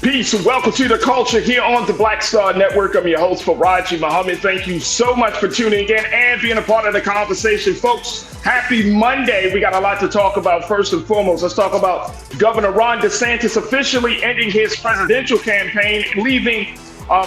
Peace and welcome to the culture here on the Black Star Network. I'm your host, Farajii. Thank you so much for tuning in and being a part of the conversation. Folks, happy Monday. We got a lot to talk about. First and foremost, let's talk about Governor Ron DeSantis officially ending his presidential campaign, leaving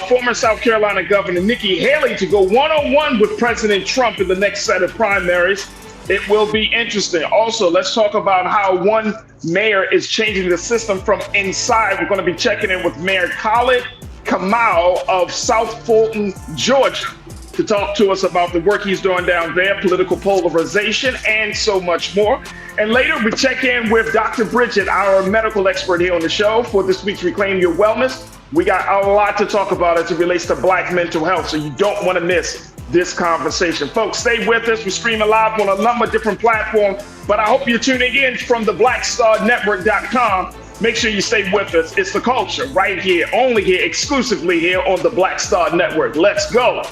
former South Carolina Governor Nikki Haley to go one-on-one with President Trump in the next set of primaries. It will be interesting. Also, let's talk about how one mayor is changing the system from inside. We're going to be checking in with Mayor Khalid Kamal of South Fulton, Georgia, to talk to us about the work he's doing down there, political polarization, and so much more. And later, we check in with Dr. Bridget, our medical expert here on the show for this week's Reclaim Your Wellness. We got a lot to talk about as it relates to Black mental health, so you don't want to miss this conversation. Folks, stay with us. We're streaming live on a number of different platforms, but I hope you're tuning in from the blackstarnetwork.com. Make sure you stay with us. It's the culture right here, only here, exclusively here on the Black Star Network. Let's go.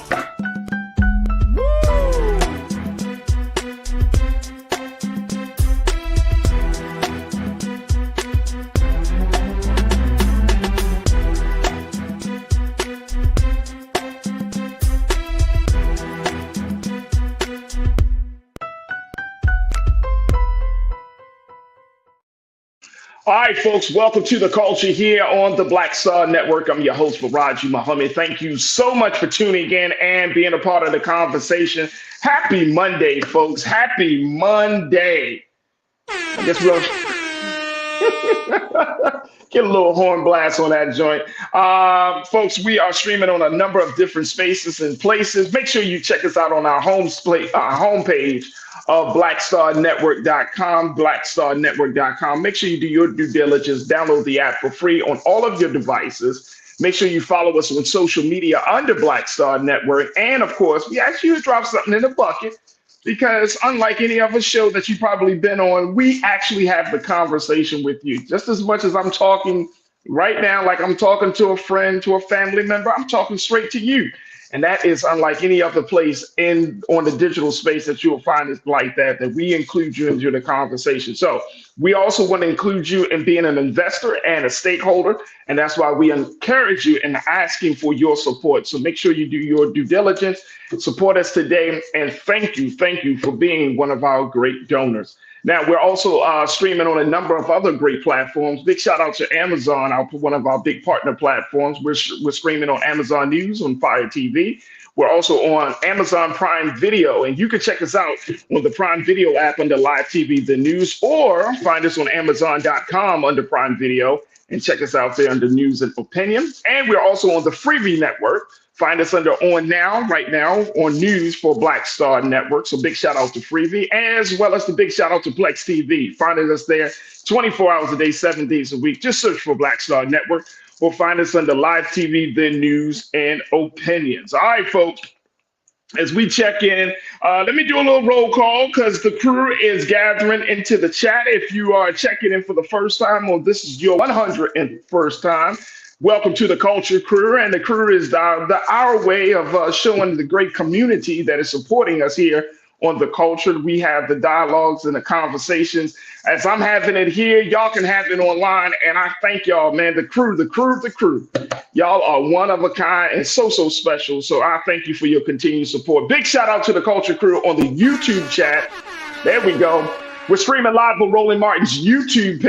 All right, folks, welcome to the culture here on the Black Star Network. I'm your host, Farajii. Thank you so much for tuning in and being a part of the conversation. Happy Monday, folks. Happy Monday. I guess we'll get a little horn blast on that joint. Folks, we are streaming on a number of different spaces and places. Make sure you check us out on our homepage of blackstarnetwork.com, blackstarnetwork.com. Make sure you do your due diligence, download the app for free on all of your devices. Make sure you follow us on social media under Black Star Network. And of course, we ask you to drop something in the bucket because unlike any other show that you've probably been on, we actually have the conversation with you. Just as much as I'm talking right now, like I'm talking to a friend, to a family member, I'm talking straight to you. And that is unlike any other place on the digital space that you'll find is like that we include you into the conversation. So we also want to include you in being an investor and a stakeholder. And that's why we encourage you in asking for your support. So make sure you do your due diligence, support us today. And thank you for being one of our great donors. Now, we're also streaming on a number of other great platforms. Big shout out to Amazon, one of our big partner platforms. We're streaming on Amazon News, on Fire TV. We're also on Amazon Prime Video, and you can check us out on the Prime Video app under Live TV, the news, or find us on Amazon.com under Prime Video and check us out there under News and Opinion. And we're also on the Freevee Network. Find us under right now, on News for Black Star Network. So big shout out to Freevee, as well as the big shout out to Plex TV. Finding us there 24 hours a day, 7 days a week. Just search for Black Star Network or find us under Live TV, the News and Opinions. All right, folks, as we check in, let me do a little roll call because the crew is gathering into the chat. If you are checking in for the first time, or this is your 101st time, welcome to the Culture Crew, and the crew is our way of showing the great community that is supporting us here on the culture. We have the dialogues and the conversations. As I'm having it here, y'all can have it online, and I thank y'all, man. The crew. Y'all are one of a kind and so special, so I thank you for your continued support. Big shout out to the Culture Crew on the YouTube chat. There we go. We're streaming live on Roland Martin's YouTube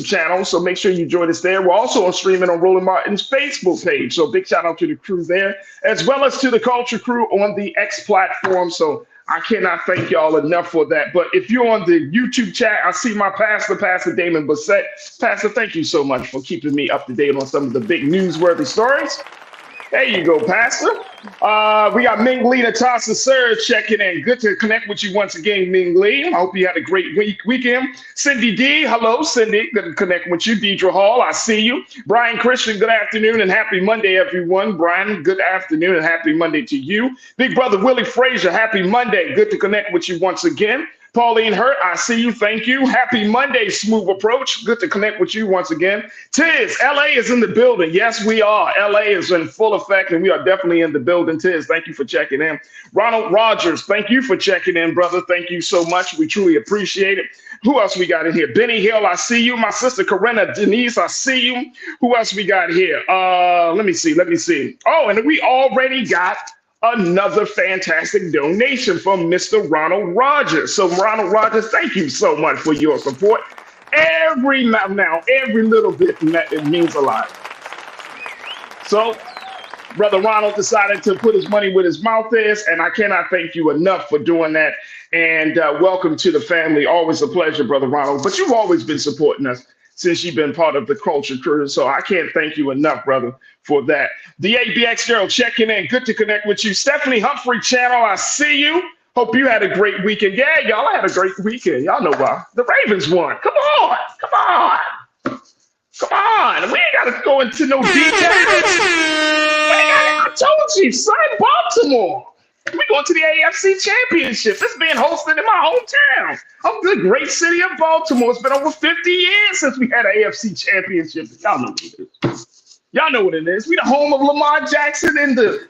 channel, so make sure you join us there. We're also streaming on Roland Martin's Facebook page, so big shout out to the crew there, as well as to the Culture Crew on the X platform. So I cannot thank y'all enough for that. But if you're on the YouTube chat, I see my Pastor Damon Bassett. Pastor, thank you so much for keeping me up to date on some of the big newsworthy stories. There you go, Pastor. We got Ming Lee Natasa Sir checking in. Good to connect with you once again, Ming Lee. I hope you had a great weekend. Cindy D, hello, Cindy. Good to connect with you. Deidre Hall, I see you. Brian Christian, good afternoon and happy Monday, everyone. Brian, good afternoon and happy Monday to you. Big brother Willie Frazier, happy Monday. Good to connect with you once again. Pauline Hurt, I see you. Thank you. Happy Monday, Smooth Approach. Good to connect with you once again. Tiz, LA is in the building. Yes, we are. LA is in full effect, and we are definitely in the building. Tiz, thank you for checking in. Ronald Rogers, thank you for checking in, brother. Thank you so much. We truly appreciate it. Who else we got in here? Benny Hill, I see you. My sister Corinna Denise, I see you. Who else we got here? Let me see. Oh, and we already got another fantastic donation from Mr. Ronald Rogers. So Ronald Rogers, thank you so much for your support. Every little bit it means a lot. So Brother Ronald decided to put his money where his mouth is, and I cannot thank you enough for doing that. And welcome to the family. Always a pleasure, Brother Ronald. But you've always been supporting us since you've been part of the culture crew. So I can't thank you enough, brother, for that. The ABX Gerald checking in. Good to connect with you. Stephanie Humphrey Channel, I see you. Hope you had a great weekend. Yeah, y'all had a great weekend. Y'all know why. The Ravens won. Come on. We ain't got to go into no details. I told you, son, Baltimore. We're going to the AFC Championship. It's being hosted in my hometown of the great city of Baltimore. It's been over 50 years since we had an AFC Championship. Y'all know what it is. We the home of Lamar Jackson and the...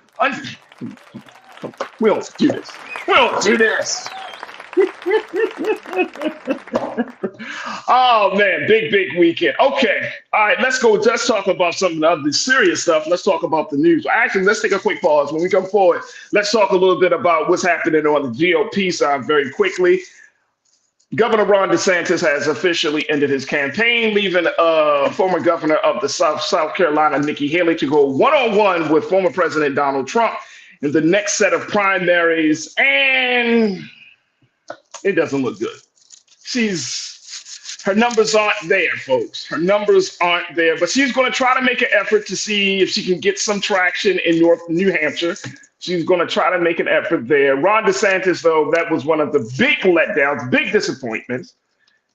We don't do this. Oh, man, big weekend. Okay, all right, let's talk about some of the serious stuff. Let's talk about the news. Actually, let's take a quick pause. When we come forward, let's talk a little bit about what's happening on the GOP side very quickly. Governor Ron DeSantis has officially ended his campaign, leaving former governor of the South Carolina, Nikki Haley, to go one-on-one with former President Donald Trump in the next set of primaries, and it doesn't look good. Her numbers aren't there, folks. Her numbers aren't there, but she's going to try to make an effort to see if she can get some traction in New Hampshire. She's going to try to make an effort there. Ron DeSantis, though, that was one of the big letdowns, big disappointments,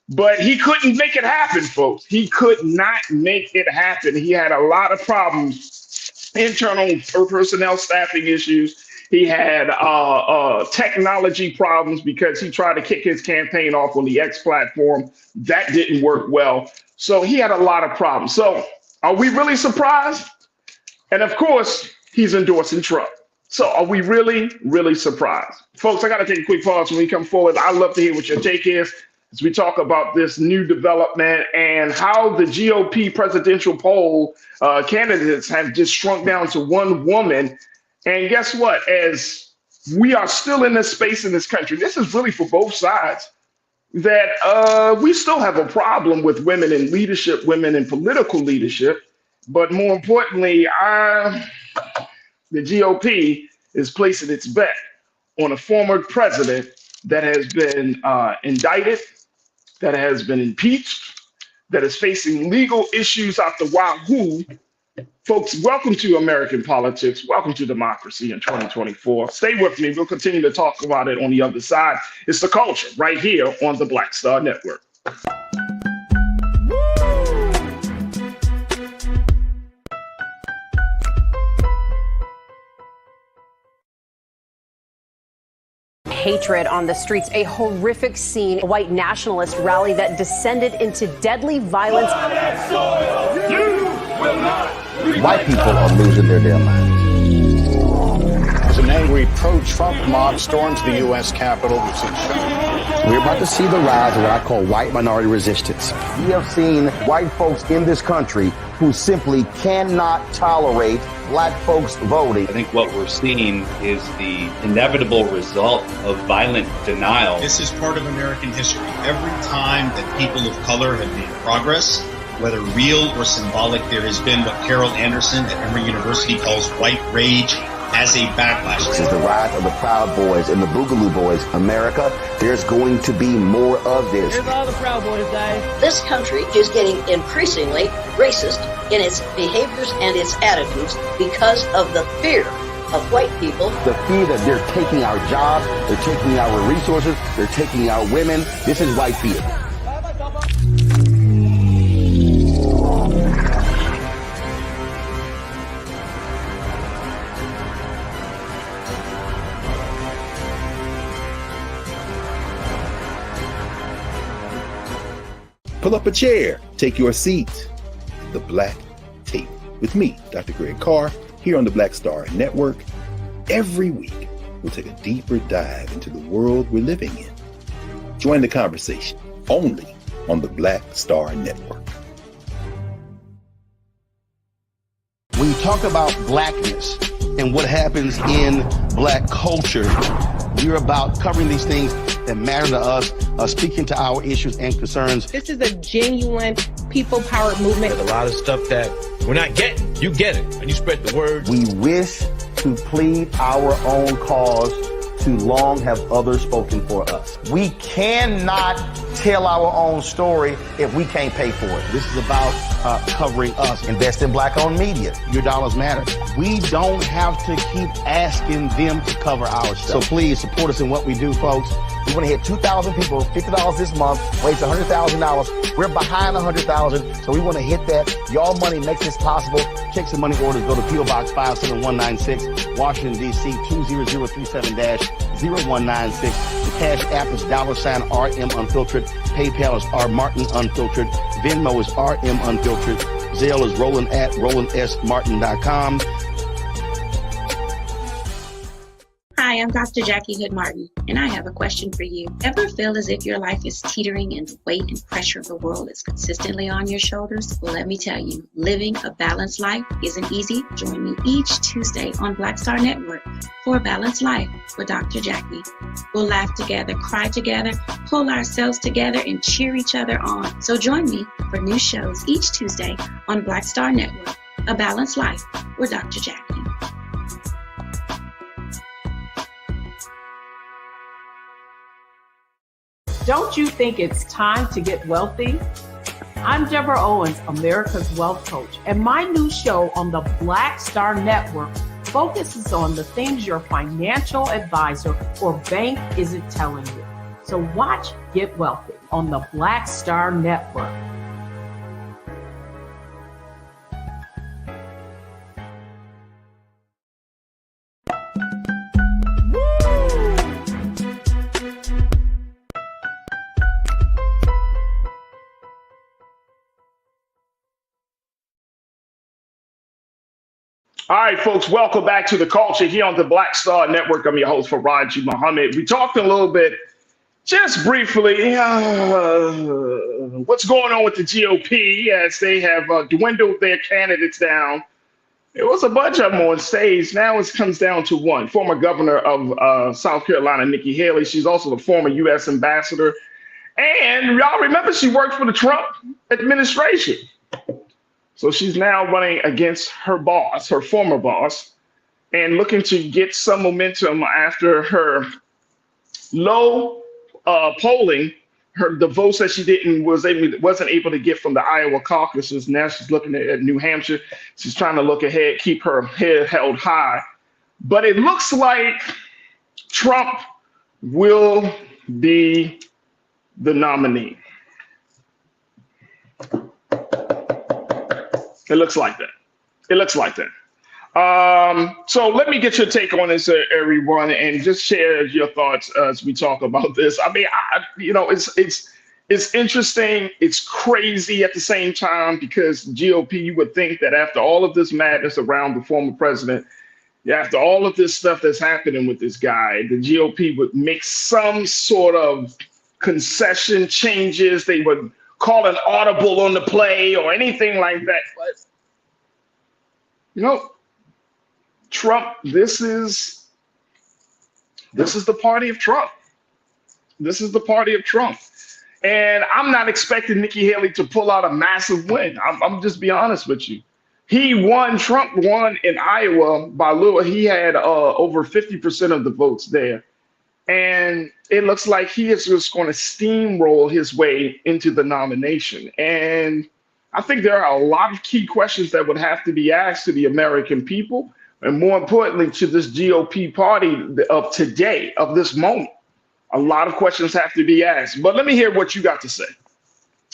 but he couldn't make it happen, folks. He could not make it happen. He had a lot of problems, internal personnel staffing issues. He had technology problems because he tried to kick his campaign off on the X platform. That didn't work well. So he had a lot of problems. So are we really surprised? And of course, he's endorsing Trump. So are we really, really surprised? Folks, I got to take a quick pause when we come forward. I'd love to hear what your take is as we talk about this new development and how the GOP presidential poll candidates have just shrunk down to one woman. And guess what? As we are still in this space in this country, this is really for both sides, that we still have a problem with women in leadership, women in political leadership. But more importantly, the GOP is placing its bet on a former president that has been indicted, that has been impeached, that is facing legal issues out the wahoo. Folks, welcome to American politics. Welcome to democracy in 2024. Stay with me. We'll continue to talk about it on the other side. It's the culture right here on the Black Star Network. Hatred on the streets, a horrific scene, a white nationalist rally that descended into deadly violence. White people are losing their damn minds. As an angry pro-Trump mob storms the U.S. Capitol, We're about to see the rise of what I call white minority resistance. We have seen white folks in this country who simply cannot tolerate black folks voting. I think what we're seeing is the inevitable result of violent denial. This is part of American history. Every time that people of color have made progress, whether real or symbolic, there has been what Carol Anderson at Emory University calls white rage as a backlash. This is the rise of the Proud Boys and the Boogaloo Boys. America, there's going to be more of this. Here's all the Proud Boys, guys. This country is getting increasingly racist in its behaviors and its attitudes because of the fear of white people. The fear that they're taking our jobs, they're taking our resources, they're taking our women. This is white fear. Pull up a chair, take your seat. The Black Tape with me, Dr. Greg Carr, here on the Black Star Network. Every week, we'll take a deeper dive into the world we're living in. Join the conversation only on the Black Star Network. When you talk about blackness and what happens in black culture, we're about covering these things that matter to us, speaking to our issues and concerns. This is a genuine people-powered movement. There's a lot of stuff that we're not getting. You get it, and you spread the word. We wish to plead our own cause. Too long have others spoken for us. We cannot tell our own story if we can't pay for it. This is about covering us. Invest in black-owned media. Your dollars matter. We don't have to keep asking them to cover our stuff. So please support us in what we do, folks. We want to hit 2,000 people, $50 this month, raise $100,000. We're behind 100,000, so we want to hit that. Y'all money makes this possible. Check some money orders. Go to P.O. Box 57196, Washington, D.C. 20037-0196. The Cash App is $RM Unfiltered. PayPal is R Martin Unfiltered. Venmo is RM Unfiltered. Zelle is Roland at RolandSMartin.com. Hi, I'm Dr. Jackie Hood Martin, and I have a question for you. Ever feel as if your life is teetering and the weight and pressure of the world is consistently on your shoulders? Well, let me tell you, living a balanced life isn't easy. Join me each Tuesday on Black Star Network for A Balanced Life with Dr. Jackie. We'll laugh together, cry together, pull ourselves together, and cheer each other on. So join me for new shows each Tuesday on Black Star Network, A Balanced Life with Dr. Jackie. Don't you think it's time to get wealthy? I'm Deborah Owens, America's Wealth Coach, and my new show on the Black Star Network focuses on the things your financial advisor or bank isn't telling you. So watch Get Wealthy on the Black Star Network. All right, folks, welcome back to The Culture here on the Black Star Network. I'm your host, Farajii Muhammad. We talked a little bit, just briefly, what's going on with the GOP as they have dwindled their candidates down. There was a bunch of them on stage. Now it comes down to one, former governor of South Carolina, Nikki Haley. She's also the former U.S. ambassador. And y'all remember she worked for the Trump administration. So she's now running against her boss, her former boss, and looking to get some momentum after her low polling, the votes that she wasn't able to get from the Iowa caucuses. Now she's looking at New Hampshire. She's trying to look ahead, keep her head held high. But it looks like Trump will be the nominee. It looks like that. It looks like that. So let me get your take on this, everyone, and just share your thoughts as we talk about this. I mean, it's interesting. It's crazy at the same time because GOP, you would think that after all of this madness around the former president, after all of this stuff that's happening with this guy, the GOP would make some sort of concession changes. They would call an audible on the play or anything like that. But, Trump, this is the party of Trump. This is the party of Trump. And I'm not expecting Nikki Haley to pull out a massive win. I'm just be honest with you. Trump won in Iowa by little. He had over 50% of the votes there. And it looks like he is just going to steamroll his way into the nomination. And I think there are a lot of key questions that would have to be asked to the American people, and more importantly, to this GOP party of today, of this moment. A lot of questions have to be asked. But let me hear what you got to say.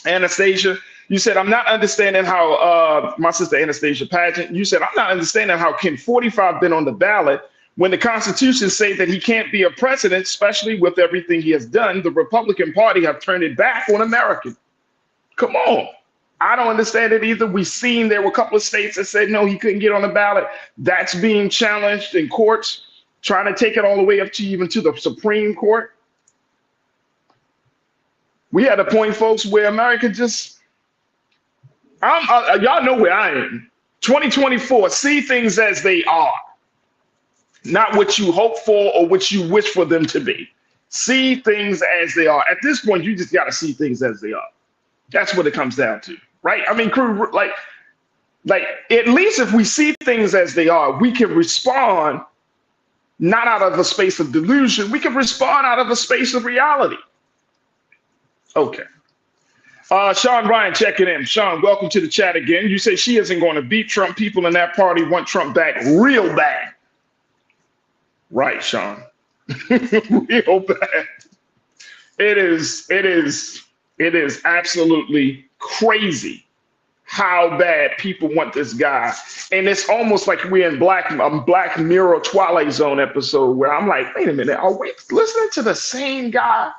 Anastasia, you said, I'm not understanding how, my sister Anastasia Pageant, you said, I'm not understanding how can 45 been on the ballot when the Constitution say that he can't be a president, especially with everything he has done. The Republican Party have turned it back on America. Come on. I don't understand it either. We've seen there were a couple of states that said no, he couldn't get on the ballot. That's being challenged in courts, trying to take it all the way up to even to the Supreme Court. We had a point, folks, where America just, y'all know where I am. 2024, see things as they are, not what you hope for or what you wish for them to be. See things as they are. At this point, you just got to see things as they are. That's what it comes down to, right? I mean, crew, like at least if we see things as they are, we can respond not out of a space of delusion. We can respond out of a space of reality. Okay. Sean Ryan checking in. Sean, welcome to the chat again. You say she isn't going to beat Trump. People in that party want Trump back real bad. Right, Sean. Real bad. It is absolutely crazy how bad people want this guy. And it's almost like we're in Black Mirror Twilight Zone episode where I'm like, wait a minute, are we listening to the same guy?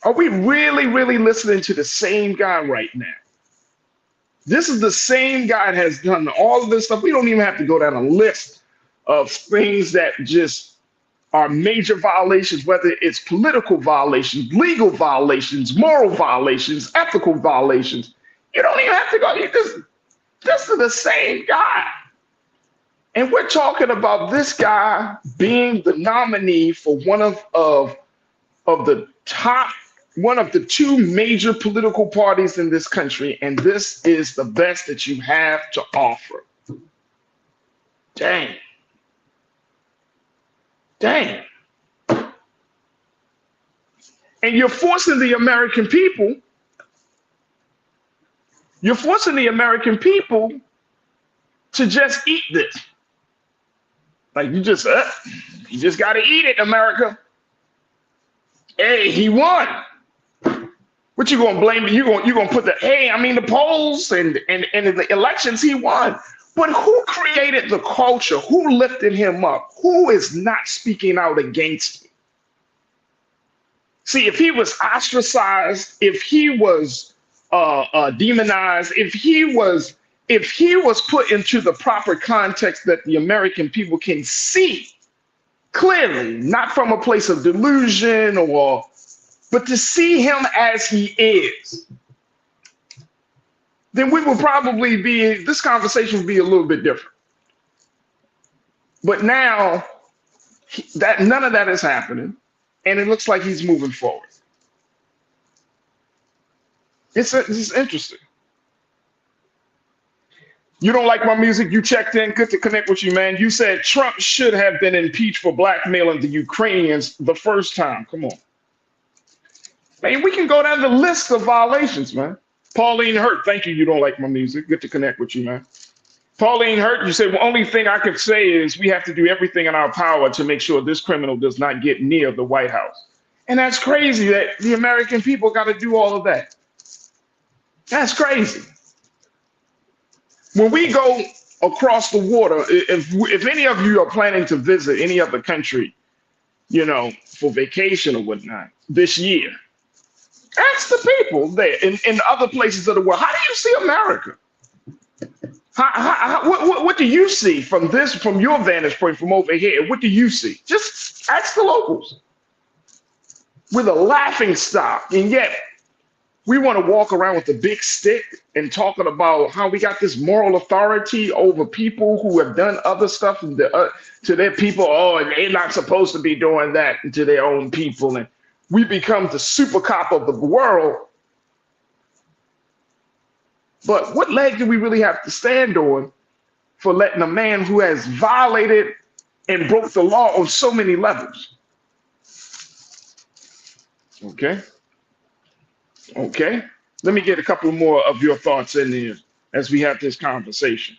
Are we really, really listening to the same guy right now? This is the same guy that has done all of this stuff. We don't even have to go down a list of things that just are major violations, whether it's political violations, legal violations, moral violations, ethical violations. You don't even have to go. This is the same guy. And we're talking about this guy being the nominee for one of the two major political parties in this country, and this is the best that you have to offer. Dang. And you're forcing the American people to just eat this. Like you just got to eat it, America. Hey, he won. What you gonna blame? You gonna put the polls and the elections, he won. But who created the culture? Who lifted him up? Who is not speaking out against him? See, if he was ostracized, if he was demonized, if he was put into the proper context that the American people can see clearly, not from a place of delusion but to see him as he is, then we will probably this conversation would be a little bit different. But now that none of that is happening, and it looks like he's moving forward. It's interesting. You don't like my music? You checked in. Good to connect with you, man. You said Trump should have been impeached for blackmailing the Ukrainians the first time. Come on. Man, we can go down the list of violations, man. Pauline Hurt, thank you. You don't like my music. Good to connect with you, man. Pauline Hurt, you said, well, only thing I can say is we have to do everything in our power to make sure this criminal does not get near the White House. And that's crazy that the American people got to do all of that. That's crazy. When we go across the water, if any of you are planning to visit any other country, for vacation or whatnot this year, ask the people there in other places of the world, how do you see America? What do you see from your vantage point from over here? What do you see? Just ask the locals. We're the laughing stock, and yet we want to walk around with a big stick and talking about how we got this moral authority over people who have done other stuff to their people. Oh, and they're not supposed to be doing that to their own people. And we become the super cop of the world. But what leg do we really have to stand on for letting a man who has violated and broke the law on so many levels? Okay. Let me get a couple more of your thoughts in there as we have this conversation.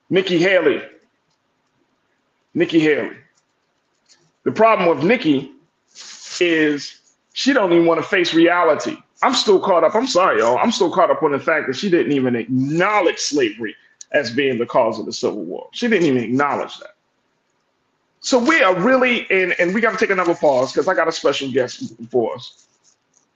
Nikki Haley. The problem with Nikki is she don't even want to face reality. I'm still caught up. I'm sorry, y'all. I'm still caught up on the fact that she didn't even acknowledge slavery as being the cause of the Civil War. She didn't even acknowledge that. So we are really in, and we got to take another pause because I got a special guest for us.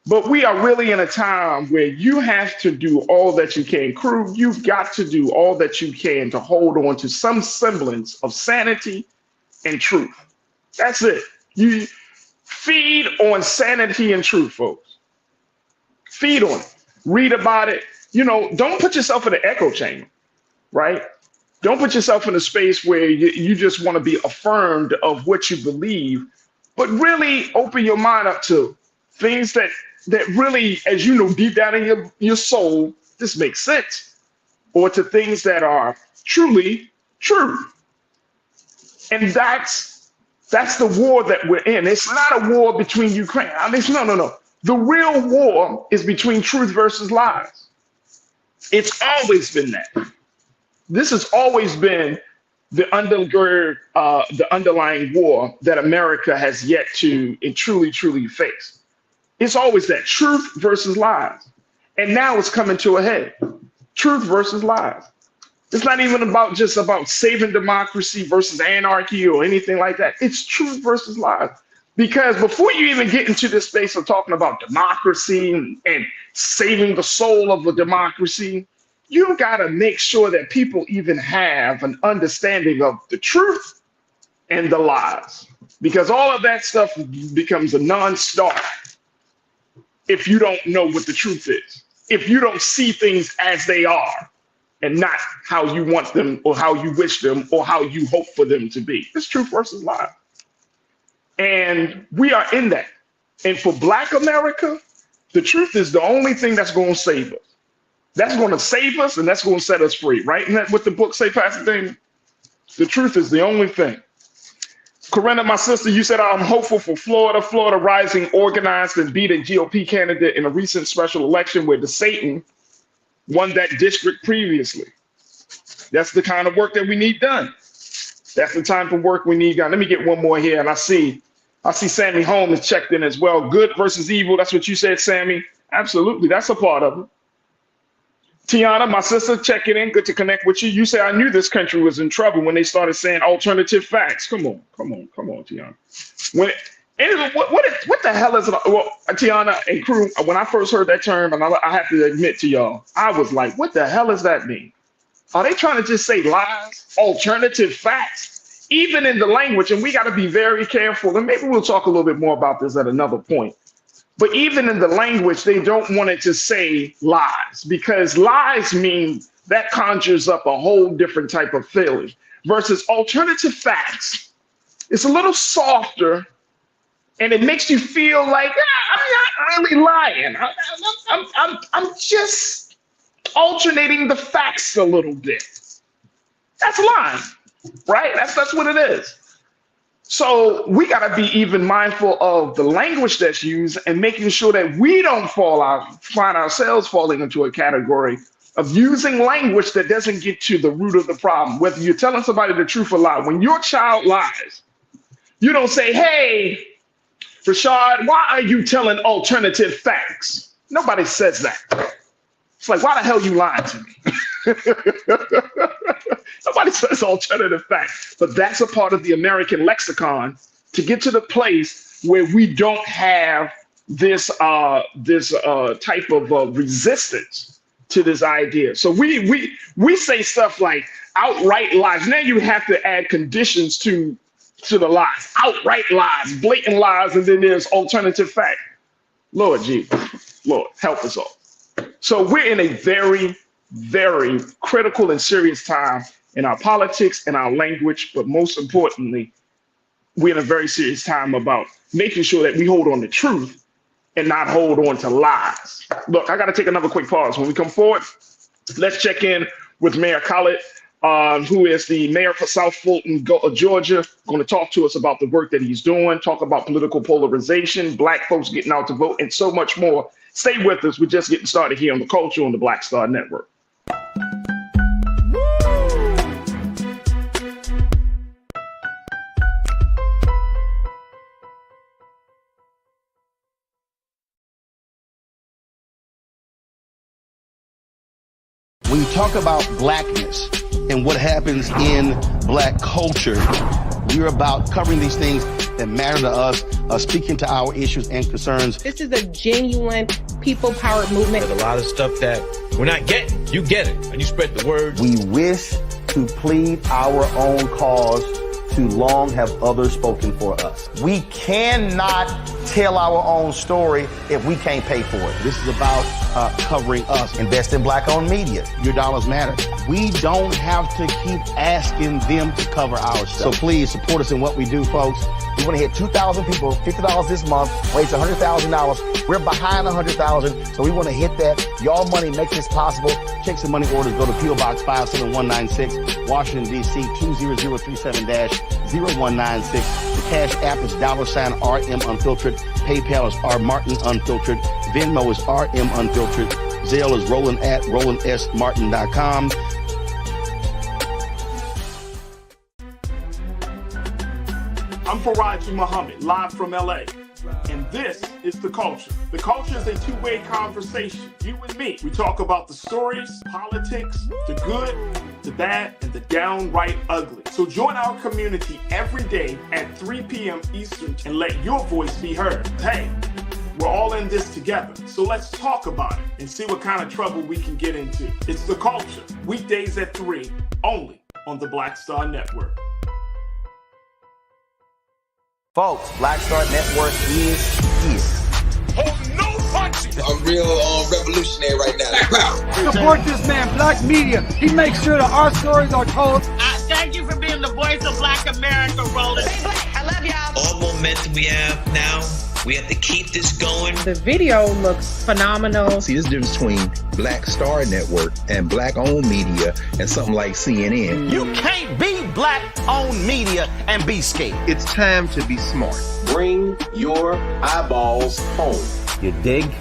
But we are really in a time where you have to do all that you can. Crew, you've got to do all that you can to hold on to some semblance of sanity and truth. That's it. You feed on sanity and truth, folks. Feed on it. Read about it. You know, don't put yourself in an echo chamber, right? Don't put yourself in a space where you just want to be affirmed of what you believe, but really open your mind up to things that really, as you know, deep down in your soul, this makes sense, or to things that are truly true. And that's the war that we're in. It's not a war between Ukraine. I mean, no. The real war is between truth versus lies. It's always been that. This has always been the underlying war that America has yet to truly face. It's always that truth versus lies. And now it's coming to a head. Truth versus lies. It's not even about saving democracy versus anarchy or anything like that. It's truth versus lies. Because before you even get into this space of talking about democracy and saving the soul of a democracy, you got to make sure that people even have an understanding of the truth and the lies. Because all of that stuff becomes a non-starter if you don't know what the truth is, if you don't see things as they are and not how you want them or how you wish them or how you hope for them to be. It's truth versus lie. And we are in that. And for Black America, the truth is the only thing that's going to save us. That's going to save us and that's going to set us free, right? Isn't that what the book say, Pastor Damon? The truth is the only thing. Corinna, my sister, you said I'm hopeful for Florida. Florida rising, organized, and beat a GOP candidate in a recent special election where DeSantis won that district previously. That's the kind of work that we need done. That's the type of work we need done. Let me get one more here, and I see Sammy Holmes checked in as well. Good versus evil. That's what you said, Sammy. Absolutely, that's a part of it. Tiana, my sister, checking in. Good to connect with you. You say I knew this country was in trouble when they started saying alternative facts. Come on, Tiana. What the hell is it? Well, Tiana and crew, when I first heard that term, and I have to admit to y'all, I was like, what the hell does that mean? Are they trying to just say lies, alternative facts, even in the language? And we got to be very careful. And maybe we'll talk a little bit more about this at another point. But even in the language, they don't want it to say lies, because lies mean that conjures up a whole different type of feeling versus alternative facts. It's a little softer and it makes you feel like, I'm not really lying. I'm just alternating the facts a little bit. That's lying, right? That's what it is. So we got to be even mindful of the language that's used and making sure that we don't find ourselves falling into a category of using language that doesn't get to the root of the problem. Whether you're telling somebody the truth or lie, when your child lies, you don't say, hey, Rashad, why are you telling alternative facts? Nobody says that. It's like, why the hell you lying to me? Nobody says alternative facts, but that's a part of the American lexicon to get to the place where we don't have this type of resistance to this idea. So we say stuff like outright lies. Now you have to add conditions to the lies, outright lies, blatant lies, and then there's alternative fact. Lord Jesus, Lord, help us all. So we're in a very, very critical and serious time in our politics and our language, but most importantly, we're in a very serious time about making sure that we hold on to truth and not hold on to lies. Look, I got to take another quick pause. When we come forward, let's check in with Mayor Khalid, who is the mayor for South Fulton, Georgia, going to talk to us about the work that he's doing, talk about political polarization, Black folks getting out to vote, and so much more. Stay with us. We're just getting started here on The Culture on the Black Star Network. When you talk about blackness and what happens in Black culture, We're about covering these things that matter to us, speaking to our issues and concerns. This is a genuine people-powered movement. There's a lot of stuff that we're not getting. You get it, and you spread the word. We wish to plead our own cause. Too long have others spoken for us. We cannot tell our own story if we can't pay for it. This is about covering us. Invest in Black-owned media. Your dollars matter. We don't have to keep asking them to cover our stuff. So please support us in what we do, folks. We want to hit 2,000 people, $50 this month, raise $100,000. We're behind 100,000, so we want to hit that. Y'all money makes this possible. Check some money orders. Go to P.O. Box 57196, Washington, D.C. 20037-0196. The Cash App is $RM Unfiltered. PayPal is R Martin Unfiltered. Venmo is RM Unfiltered. Zelle is roland@rolandsmartin.com. I'm Farajii Muhammad, live from LA. And this is The Culture. The Culture is a two-way conversation. You and me. We talk about the stories, politics, the good, the bad, and the downright ugly. So join our community every day at 3 p.m. Eastern and let your voice be heard. Hey, we're all in this together. So let's talk about it and see what kind of trouble we can get into. It's The Culture, weekdays at 3, only on the Black Star Network. Folks, Black Star Network is here. Oh, no punching. I'm real revolutionary right now. Support this man, Black Media. He makes sure that our stories are told. Thank you for being the voice of Black America, Roland. Stay black. I love y'all. All momentum we have now, we have to keep this going. The video looks phenomenal. See, this difference between Black Star Network and Black-owned media and something like CNN. You can't be Black-owned media and be scared. It's time to be smart. Bring your eyeballs home. You dig?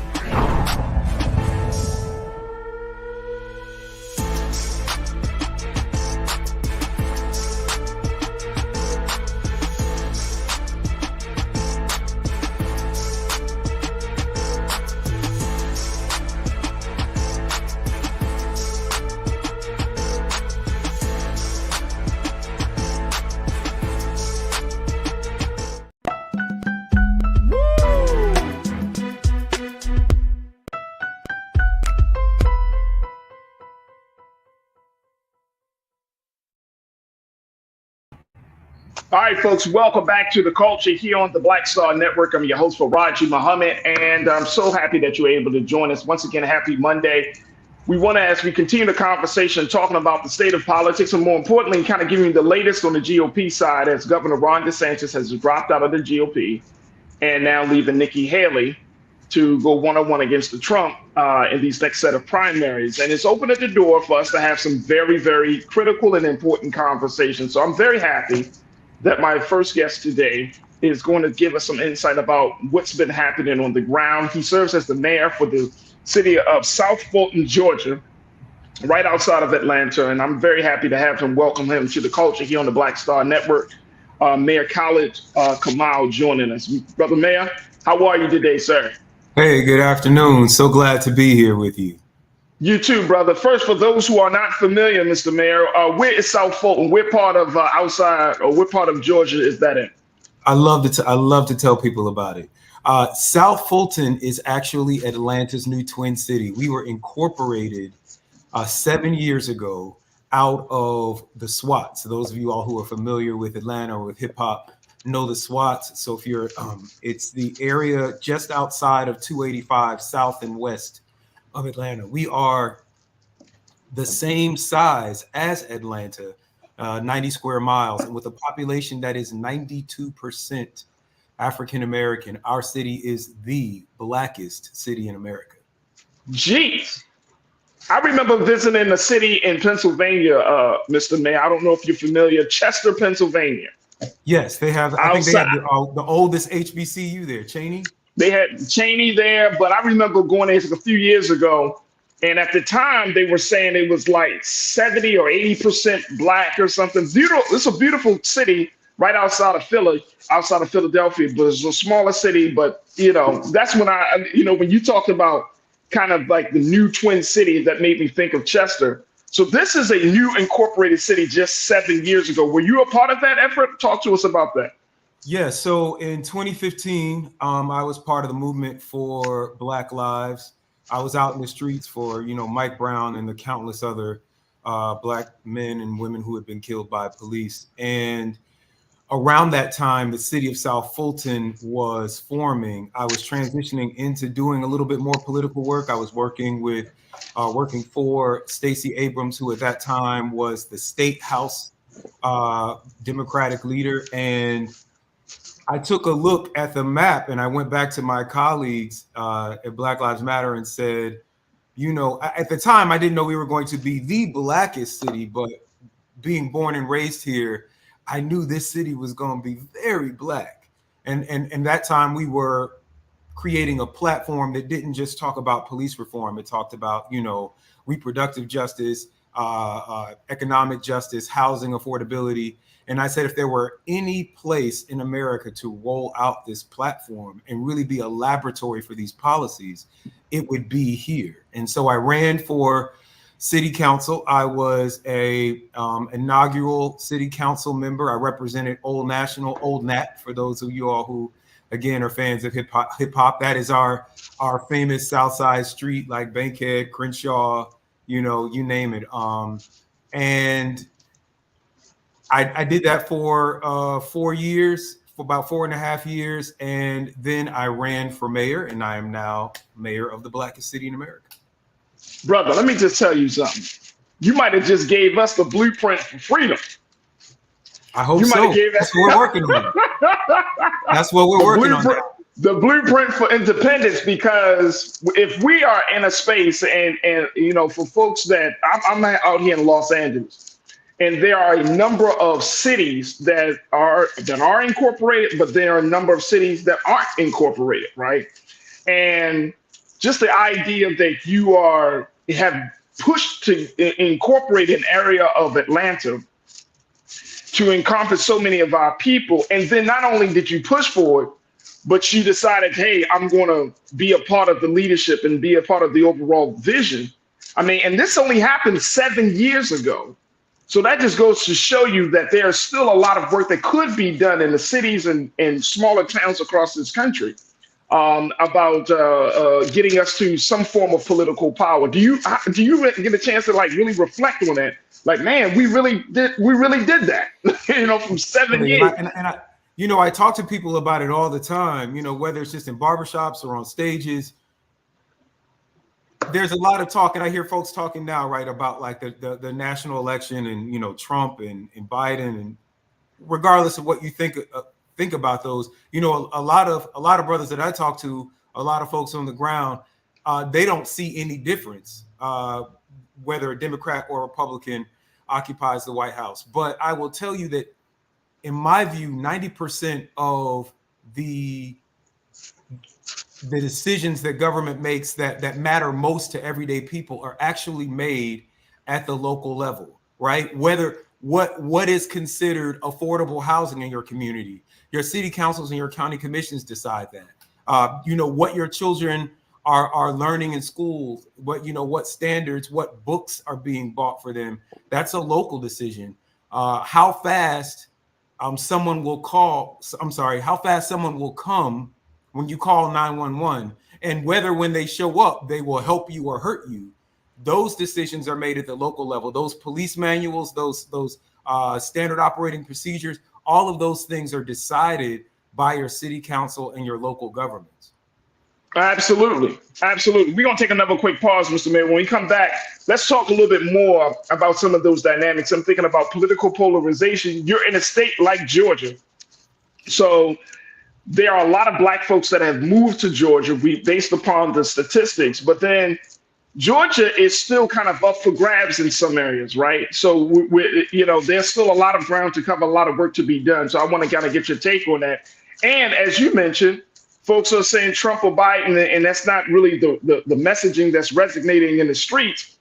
All right, folks, welcome back to The Culture here on the Black Star Network. I'm your host, Farajii Muhammad, and I'm so happy that you're able to join us. Once again, happy Monday. We want to, as we continue the conversation, talking about the state of politics, and more importantly, kind of giving you the latest on the GOP side, as Governor Ron DeSantis has dropped out of the GOP and now leaving Nikki Haley to go one-on-one against the Trump in these next set of primaries. And it's opened the door for us to have some very, very critical and important conversations. So I'm very happy that my first guest today is going to give us some insight about what's been happening on the ground. He serves as the mayor for the city of South Fulton, Georgia, right outside of Atlanta. And I'm very happy to have him, welcome him to The Culture here on the Black Star Network. Mayor Khalid Kamal joining us. Brother Mayor, how are you today, sir? Hey, good afternoon. So glad to be here with you. You too, brother. First, for those who are not familiar, Mr. Mayor, where is South Fulton? We're part of what part of Georgia is that in? I love to tell people about it. South Fulton is actually Atlanta's new twin city. We were incorporated 7 years ago out of the SWAT. So those of you all who are familiar with Atlanta or with hip hop know the SWAT. So if you're, it's the area just outside of 285 south and west of Atlanta. We are the same size as Atlanta, 90 square miles, and with a population that is 92% African American. Our city is the blackest city in America. Jeez. I remember visiting a city in Pennsylvania, Mr. Mayor. I don't know if you're familiar, Chester, Pennsylvania. Yes, they have. I think they have the oldest HBCU there, Cheney. They had Cheney there, but I remember going there a few years ago, and at the time they were saying it was like 70 or 80% black or something. Beautiful. It's a beautiful city right outside of Philadelphia, but it's a smaller city. But that's when when you talked about kind of like the new twin city, that made me think of Chester. So this is a new incorporated city just 7 years ago. Were you a part of that effort? Talk to us about that. Yeah, so in 2015, I was part of the movement for Black Lives. I was out in the streets for, Mike Brown and the countless other Black men and women who had been killed by police. And around that time, the city of South Fulton was forming. I was transitioning into doing a little bit more political work. I was working for Stacey Abrams, who at that time was the state house Democratic leader. And I took a look at the map and I went back to my colleagues at Black Lives Matter and said, at the time, I didn't know we were going to be the blackest city, but being born and raised here, I knew this city was going to be very black. And that time we were creating a platform that didn't just talk about police reform. It talked about, reproductive justice, economic justice, housing affordability. And I said, if there were any place in America to roll out this platform and really be a laboratory for these policies, it would be here. And so I ran for city council. I was a inaugural city council member. I represented Old National, Old Nat, for those of you all who, again, are fans of hip hop. That is our famous South Side street, like Bankhead, Crenshaw, you name it. And I did that for 4 years, for about 4.5 years. And then I ran for mayor, and I am now mayor of the blackest city in America. Brother, let me just tell you something. You might have just gave us the blueprint for freedom. I hope so. That's what we're working on. That's what we're working on. The blueprint for independence, because if we are in a space and for folks that I'm out here in Los Angeles, and there are a number of cities that are incorporated, but there are a number of cities that aren't incorporated, right? And just the idea that you have pushed to incorporate an area of Atlanta to encompass so many of our people. And then not only did you push for it, but you decided, hey, I'm going to be a part of the leadership and be a part of the overall vision. I mean, and this only happened 7 years ago. So that just goes to show you that there's still a lot of work that could be done in the cities and smaller towns across this country about getting us to some form of political power. Do you get a chance to really reflect on that? Like, man, we really did that, from 7 years. And I talk to people about it all the time, whether it's just in barbershops or on stages. There's a lot of talk, and I hear folks talking now, right, about like the national election and, Trump and Biden, and regardless of what you think about those, a lot of brothers that I talk to, a lot of folks on the ground, they don't see any difference whether a Democrat or Republican occupies the White House. But I will tell you that, in my view, 90% of the decisions that government makes that matter most to everyday people are actually made at the local level, right? Whether what is considered affordable housing in your community, your city councils and your county commissions decide that. What your children are learning in schools, what standards, what books are being bought for them. That's a local decision. How fast someone will come when you call 911, and whether when they show up, they will help you or hurt you. Those decisions are made at the local level. Those police manuals, those standard operating procedures, all of those things are decided by your city council and your local governments. Absolutely. We're going to take another quick pause, Mr. Mayor. When we come back, let's talk a little bit more about some of those dynamics. I'm thinking about political polarization. You're in a state like Georgia. So there are a lot of Black folks that have moved to Georgia based upon the statistics, but then Georgia is still kind of up for grabs in some areas, right? So, there's still a lot of ground to cover, a lot of work to be done. So I want to kind of get your take on that. And as you mentioned, folks are saying Trump or Biden, and that's not really the messaging that's resonating in the streets.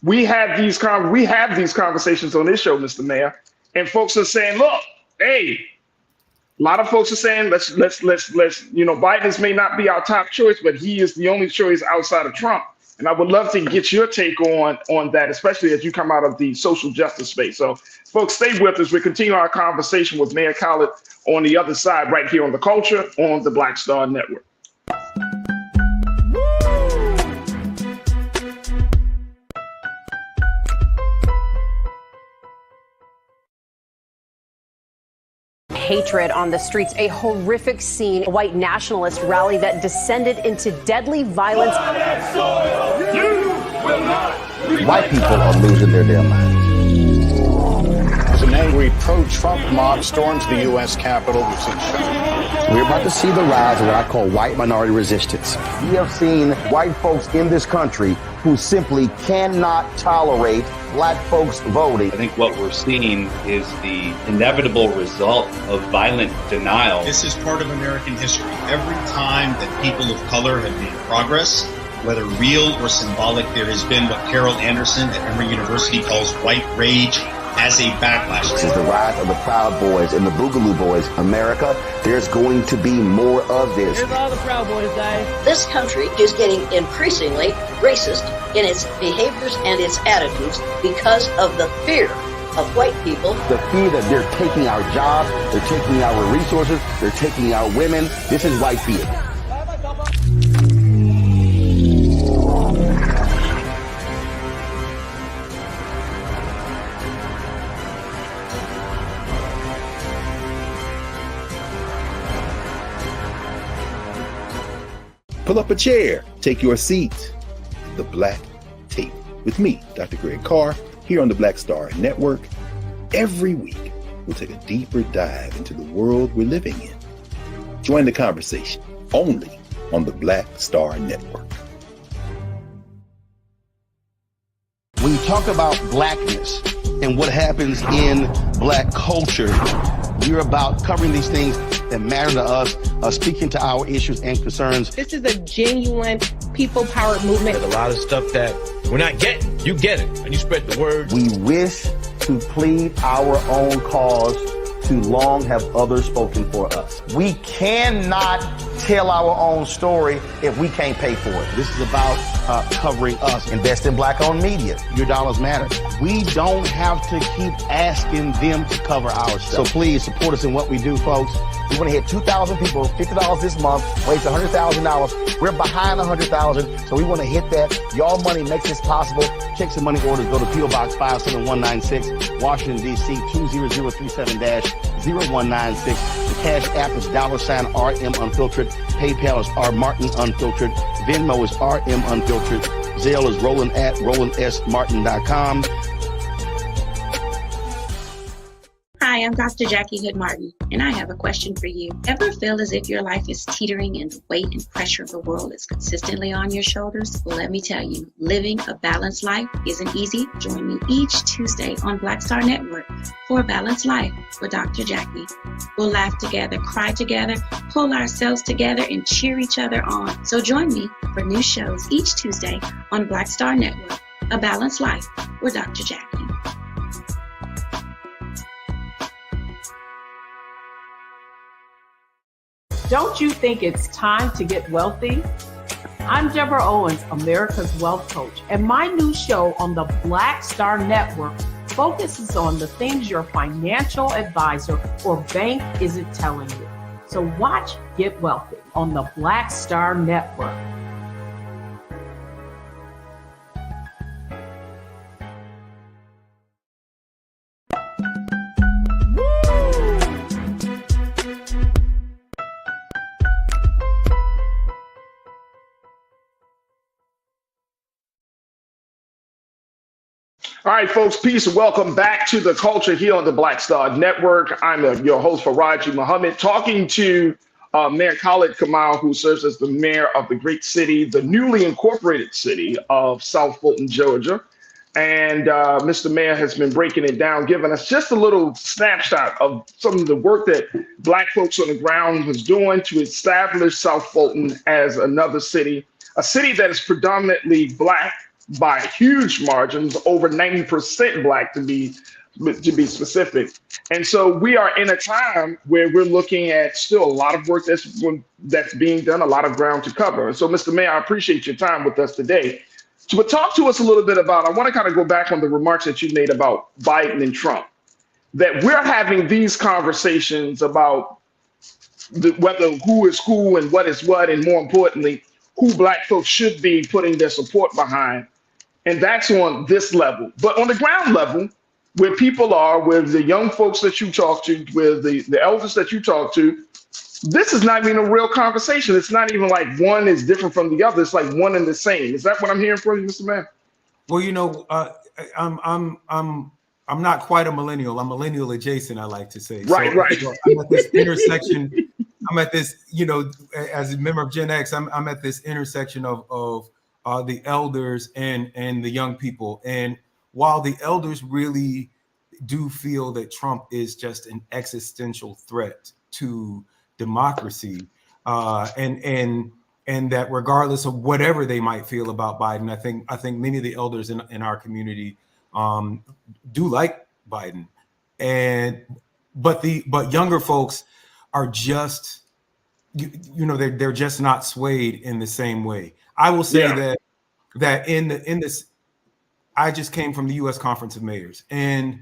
We have these conversations on this show, Mr. Mayor, and folks are saying, look, hey, a lot of folks are saying let's Biden's may not be our top choice, but he is the only choice outside of Trump. And I would love to get your take on that, especially as you come out of the social justice space. So folks, stay with us. We continue our conversation with Mayor Khalid on the other side, right here on The Culture on the Black Star Network. Hatred on the streets, a horrific scene, a white nationalist rally that descended into deadly violence. White people are losing their damn minds. As an angry pro-Trump mob storms the U.S. Capitol, We're about to see the rise of what I call white minority resistance. We have seen white folks in this country who simply cannot tolerate black folks voting. I think what we're seeing is the inevitable result of violent denial. This is part of American history. Every time that people of color have made progress, whether real or symbolic, there has been what Carol Anderson at Emory University calls white rage as a backlash. This is the rise of the Proud Boys and the Boogaloo Boys. America, there's going to be more of this. Here's all the Proud Boys, guys. This country is getting increasingly racist in its behaviors and its attitudes because of the fear of white people. The fear that they're taking our jobs, they're taking our resources, they're taking our women. This is white fear. Pull up a chair, take your seat. The Black Tape with me, Dr. Greg Carr, here on the Black Star Network. Every week, we'll take a deeper dive into the world we're living in. Join the conversation only on the Black Star Network. When you talk about blackness and what happens in black culture, we're about covering these things that matter to us, speaking to our issues and concerns. This is a genuine people-powered movement. There's a lot of stuff that we're not getting. You get it, and you spread the word. We wish to plead our own cause, too long have others spoken for us. We cannot tell our own story if we can't pay for it. This is about covering us. Invest in black-owned media. Your dollars matter. We don't have to keep asking them to cover our stuff. So please support us in what we do, folks. We want to hit 2,000 people, $50 this month, raise $100,000. We're behind 100,000, so we want to hit that. Your money makes this possible. Checks and money orders go to P.O. Box 57196, Washington, D.C. 20037-0196. The Cash App is $RM Unfiltered. PayPal is R Martin Unfiltered. Venmo is RM Unfiltered. Zelle is Roland at RolandSMartin.com. Hi, I'm Dr. Jackie Hood Martin, and I have a question for you. Ever feel as if your life is teetering and the weight and pressure of the world is consistently on your shoulders? Well, let me tell you, living a balanced life isn't easy. Join me each Tuesday on Black Star Network for A Balanced Life with Dr. Jackie. We'll laugh together, cry together, pull ourselves together, and cheer each other on. So join me for new shows each Tuesday on Black Star Network, A Balanced Life with Dr. Jackie. Don't you think it's time to get wealthy? I'm Deborah Owens, America's Wealth Coach, and my new show on the Black Star Network focuses on the things your financial advisor or bank isn't telling you. So watch Get Wealthy on the Black Star Network. All right, folks, peace and welcome back to The Culture here on the Black Star Network. I'm your host, Farajii Muhammad, talking to Mayor Khalid Kamal, who serves as the mayor of the great city, the newly incorporated city of South Fulton, Georgia. And Mr. Mayor has been breaking it down, giving us just a little snapshot of some of the work that Black folks on the ground was doing to establish South Fulton as another city, a city that is predominantly Black, by huge margins, over 90% Black to be specific. And so we are in a time where we're looking at still a lot of work that's being done, a lot of ground to cover. And so, Mr. Mayor, I appreciate your time with us today. But talk to us a little bit about, I want to kind of go back on the remarks that you made about Biden and Trump, that we're having these conversations about whether who is who and what is what, and more importantly, who Black folks should be putting their support behind. And that's on this level. But on the ground level, where people are, with the young folks that you talk to, with the elders that you talk to, this is not even a real conversation. It's not even like one is different from the other. It's like one and the same. Is that what I'm hearing from you, Mr. Mann? Well, you know, I'm not quite a millennial. I'm millennial adjacent, I like to say. Right, so, right. You know, I'm at this intersection. I'm at this, you know, as a member of Gen X, I'm at this intersection of the elders and the young people. And while the elders really do feel that Trump is just an existential threat to democracy, and that regardless of whatever they might feel about Biden, I think many of the elders in our community do like Biden, but younger folks are just, you know, they're just not swayed in the same way. I will say that in this, I just came from the U.S. Conference of Mayors, and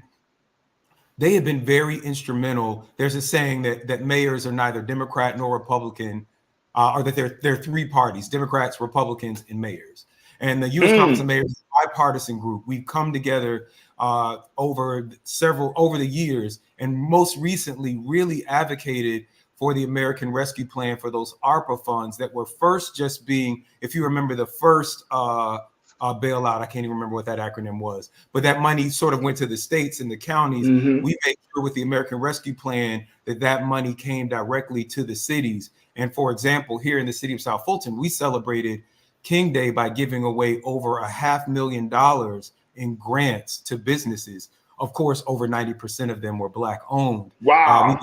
they have been very instrumental. There's a saying that mayors are neither Democrat nor Republican, or that there are three parties: Democrats, Republicans, and mayors. And the U.S. Conference of Mayors is a bipartisan group. We've come together over the years, and most recently really advocated for the American Rescue Plan, for those ARPA funds that were first just being, if you remember the first bailout, I can't even remember what that acronym was, but that money sort of went to the states and the counties. We made sure with the American Rescue Plan that money came directly to the cities. And for example, here in the city of South Fulton, we celebrated King Day by giving away over $500,000 in grants to businesses. Of course, over 90% of them were Black owned. Wow.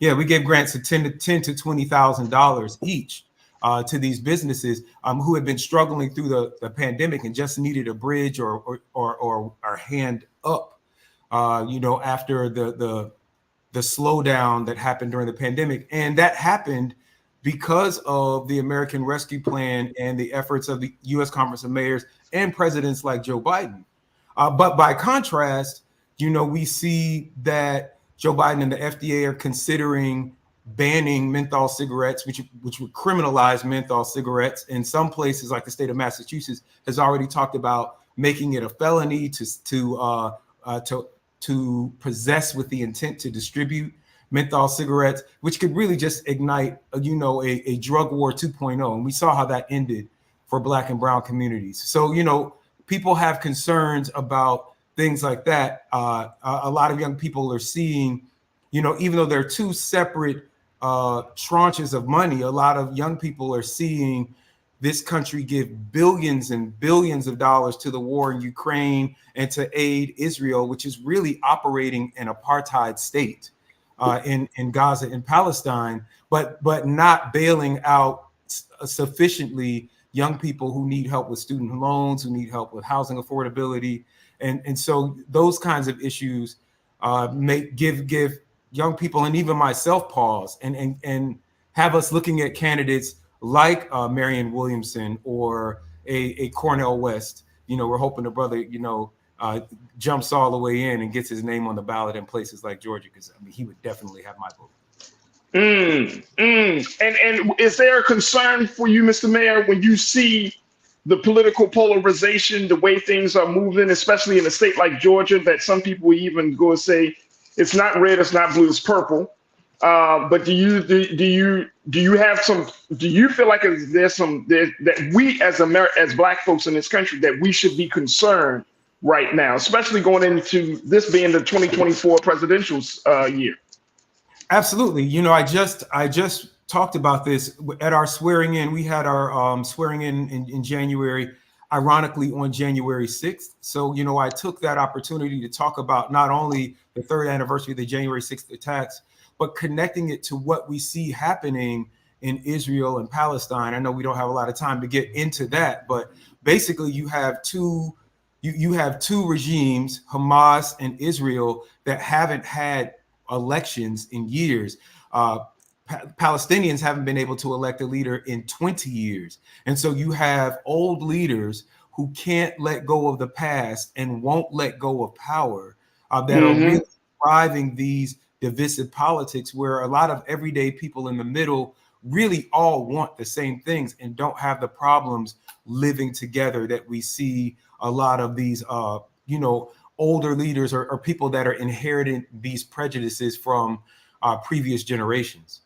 We gave grants of $10,000 to $20,000 each to these businesses who had been struggling through the pandemic and just needed a bridge or a hand up, you know, after the slowdown that happened during the pandemic. And that happened because of the American Rescue Plan and the efforts of the U.S. Conference of Mayors and presidents like Joe Biden. But by contrast, you know, we see that Joe Biden and the FDA are considering banning menthol cigarettes, which would criminalize menthol cigarettes. In some places, like the state of Massachusetts, has already talked about making it a felony to possess with the intent to distribute menthol cigarettes, which could really just ignite, you know, a drug war 2.0. And we saw how that ended for Black and brown communities. So, you know, people have concerns about things like that. A lot of young people are seeing, you know, even though there are two separate tranches of money, a lot of young people are seeing this country give billions and billions of dollars to the war in Ukraine and to aid Israel, which is really operating an apartheid state in Gaza and Palestine, but not bailing out sufficiently young people who need help with student loans, who need help with housing affordability. And so those kinds of issues give young people, and even myself, pause and have us looking at candidates like Marianne Williamson or a Cornel West. You know, we're hoping the brother, you know, jumps all the way in and gets his name on the ballot in places like Georgia, because I mean, he would definitely have my vote. And is there a concern for you, Mr. Mayor, when you see the political polarization, the way things are moving, especially in a state like Georgia, that some people even go and say it's not red, it's not blue, it's purple? But do you feel like that we as Black folks in this country, that we should be concerned right now, especially going into this being the 2024 presidential year? Absolutely. You know, I just talked about this at our swearing in. We had our swearing in January, ironically on January 6th. So, you know, I took that opportunity to talk about not only the third anniversary of the January 6th attacks, but connecting it to what we see happening in Israel and Palestine. I know we don't have a lot of time to get into that, but basically you have two regimes, Hamas and Israel, that haven't had elections in years. Palestinians haven't been able to elect a leader in 20 years. And so you have old leaders who can't let go of the past and won't let go of power that are really driving these divisive politics, where a lot of everyday people in the middle really all want the same things and don't have the problems living together that we see a lot of these, older leaders or people that are inheriting these prejudices from previous generations.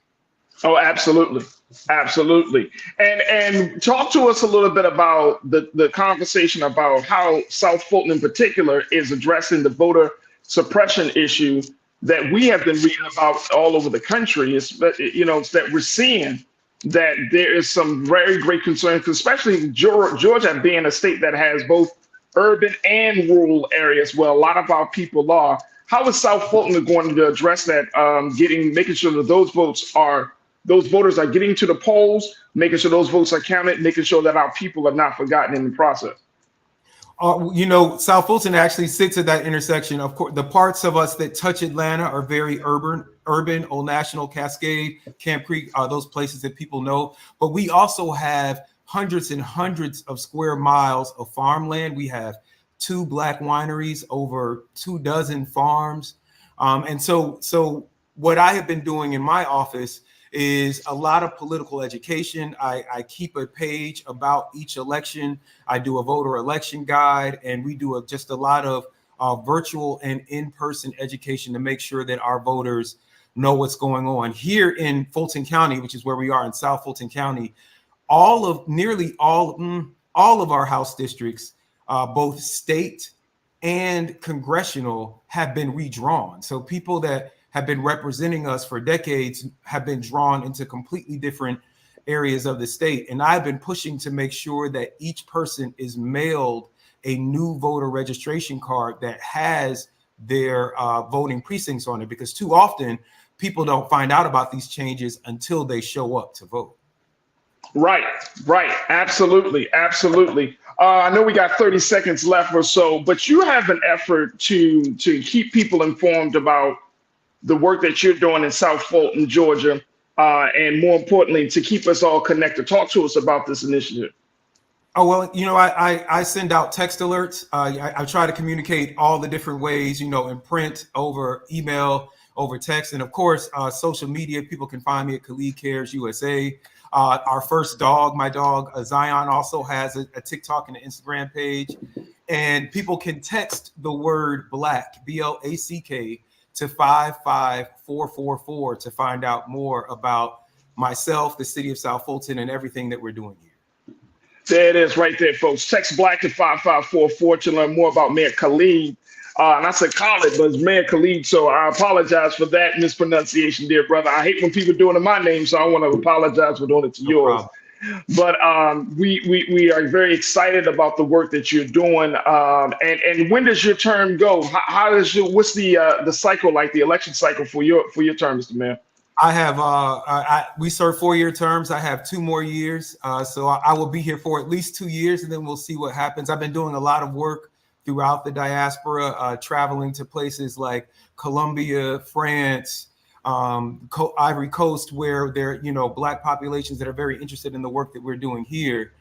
Oh, absolutely. Absolutely. And talk to us a little bit about the conversation about how South Fulton in particular is addressing the voter suppression issue that we have been reading about all over the country. That we're seeing that there is some very great concern, especially Georgia being a state that has both urban and rural areas where a lot of our people are. How is South Fulton going to address that? Making sure that those voters are getting to the polls, making sure those votes are counted, making sure that our people are not forgotten in the process. South Fulton actually sits at that intersection. Of course, the parts of us that touch Atlanta are very urban, Old National, Cascade, Camp Creek, those places that people know. But we also have hundreds and hundreds of square miles of farmland. We have 2 Black wineries, over 24 farms. And so what I have been doing in my office is a lot of political education. I keep a page about each election. I do a voter election guide, and we do just a lot of virtual and in-person education to make sure that our voters know what's going on. Here in Fulton County, which is where we are in South Fulton County, nearly all of our House districts, both state and congressional, have been redrawn. So people that have been representing us for decades have been drawn into completely different areas of the state. And I've been pushing to make sure that each person is mailed a new voter registration card that has their voting precincts on it, because too often people don't find out about these changes until they show up to vote. Right. Absolutely. I know we got 30 seconds left or so, but you have an effort to keep people informed about the work that you're doing in South Fulton, Georgia, and more importantly, to keep us all connected. Talk to us about this initiative. Oh, well, I send out text alerts. I try to communicate all the different ways, in print, over email, over text, and of course, social media. People can find me at Khalid Cares USA. Our first dog, my dog Zion, also has a TikTok and an Instagram page. And people can text the word Black, BLACK, to 55444 to find out more about myself, the city of South Fulton, and everything that we're doing here. There it is right there, folks. Text Black to 5544 to learn more about Mayor Khalid. And I said Khalid, but it's Mayor Khalid, so I apologize for that mispronunciation, dear brother. I hate when people doing it my name, so I want to apologize for doing it to yours. Problem. But we are very excited about the work that you're doing. And when does your term go? What's the cycle like, the election cycle for your term, Mr. Mayor? I have we serve 4-year terms. I have 2 more years, so I will be here for at least 2 years, and then we'll see what happens. I've been doing a lot of work throughout the diaspora, traveling to places like Colombia, France, Ivory Coast, where there are Black populations that are very interested in the work that we're doing here.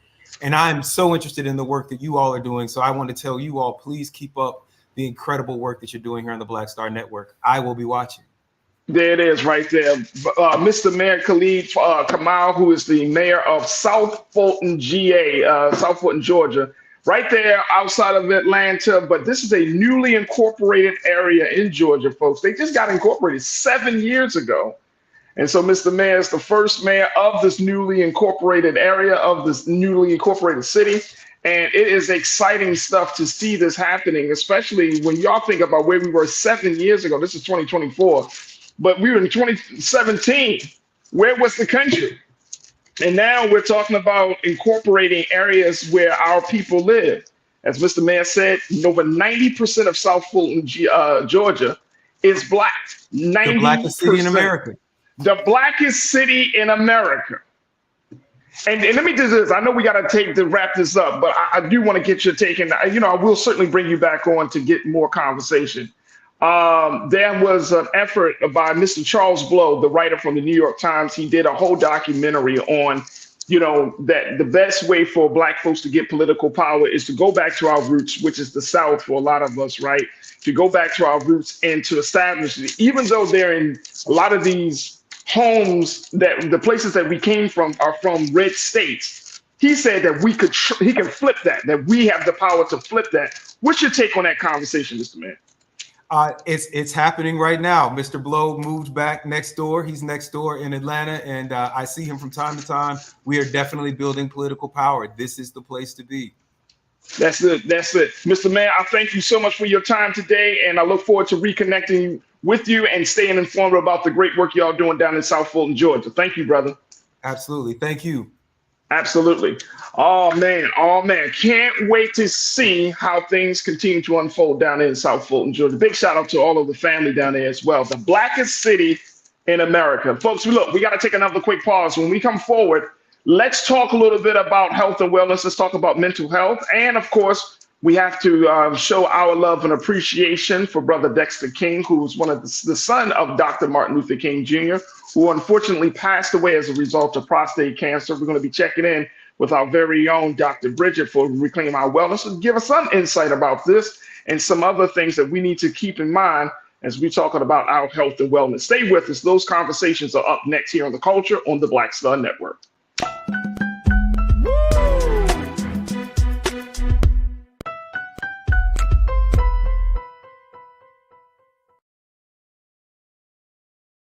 And I'm so interested in the work that you all are doing. So I want to tell you all, please keep up the incredible work that you're doing here on the Black Star Network. I will be watching. There it is right there. Mr. Mayor Khalid Kamal, who is the mayor of South Fulton, South Fulton, Georgia, right there outside of Atlanta. But this is a newly incorporated area in Georgia, folks. They just got incorporated 7 years ago. And so Mr. Mayor is the first mayor of this newly incorporated area, of this newly incorporated city. And it is exciting stuff to see this happening, especially when y'all think about where we were 7 years ago. This is 2024, but we were in 2017. Where was the country? And now we're talking about incorporating areas where our people live. As Mr. Mayor said, over 90% of South Fulton, Georgia is Black. 90%. The blackest city in America. The blackest city in America. And let me do this. I know we got to wrap this up, but I do want to get your take. And, I will certainly bring you back on to get more conversation. there was an effort by Mr. Charles Blow, the writer from the New York Times. He did a whole documentary on, that the best way for Black folks to get political power is to go back to our roots, which is the South for a lot of us, right? To go back to our roots and to establish it, even though they're in a lot of these homes, that the places that we came from are from red states. He said that he can flip that we have the power to flip that. What's your take on that conversation, Mr. Man? It's happening right now. Mr. Blow moved back next door. He's next door in Atlanta, and I see him from time to time. We are definitely building political power. This is the place to be. That's it. Mr. Man, I thank you so much for your time today, and I look forward to reconnecting with you and staying informed about the great work y'all doing down in South Fulton, Georgia. Thank you, brother. Absolutely. Thank you. Absolutely. Oh, man. Can't wait to see how things continue to unfold down there in South Fulton, Georgia. Big shout out to all of the family down there as well. The blackest city in America. Folks, we got to take another quick pause. When we come forward, let's talk a little bit about health and wellness. Let's talk about mental health. And of course, we have to show our love and appreciation for Brother Dexter King, who's one of the son of Dr. Martin Luther King Jr., who unfortunately passed away as a result of prostate cancer. We're going to be checking in with our very own Dr. Bridget for Reclaim Our Wellness and give us some insight about this and some other things that we need to keep in mind as we're talking about our health and wellness. Stay with us. Those conversations are up next here on The Culture on the Black Star Network.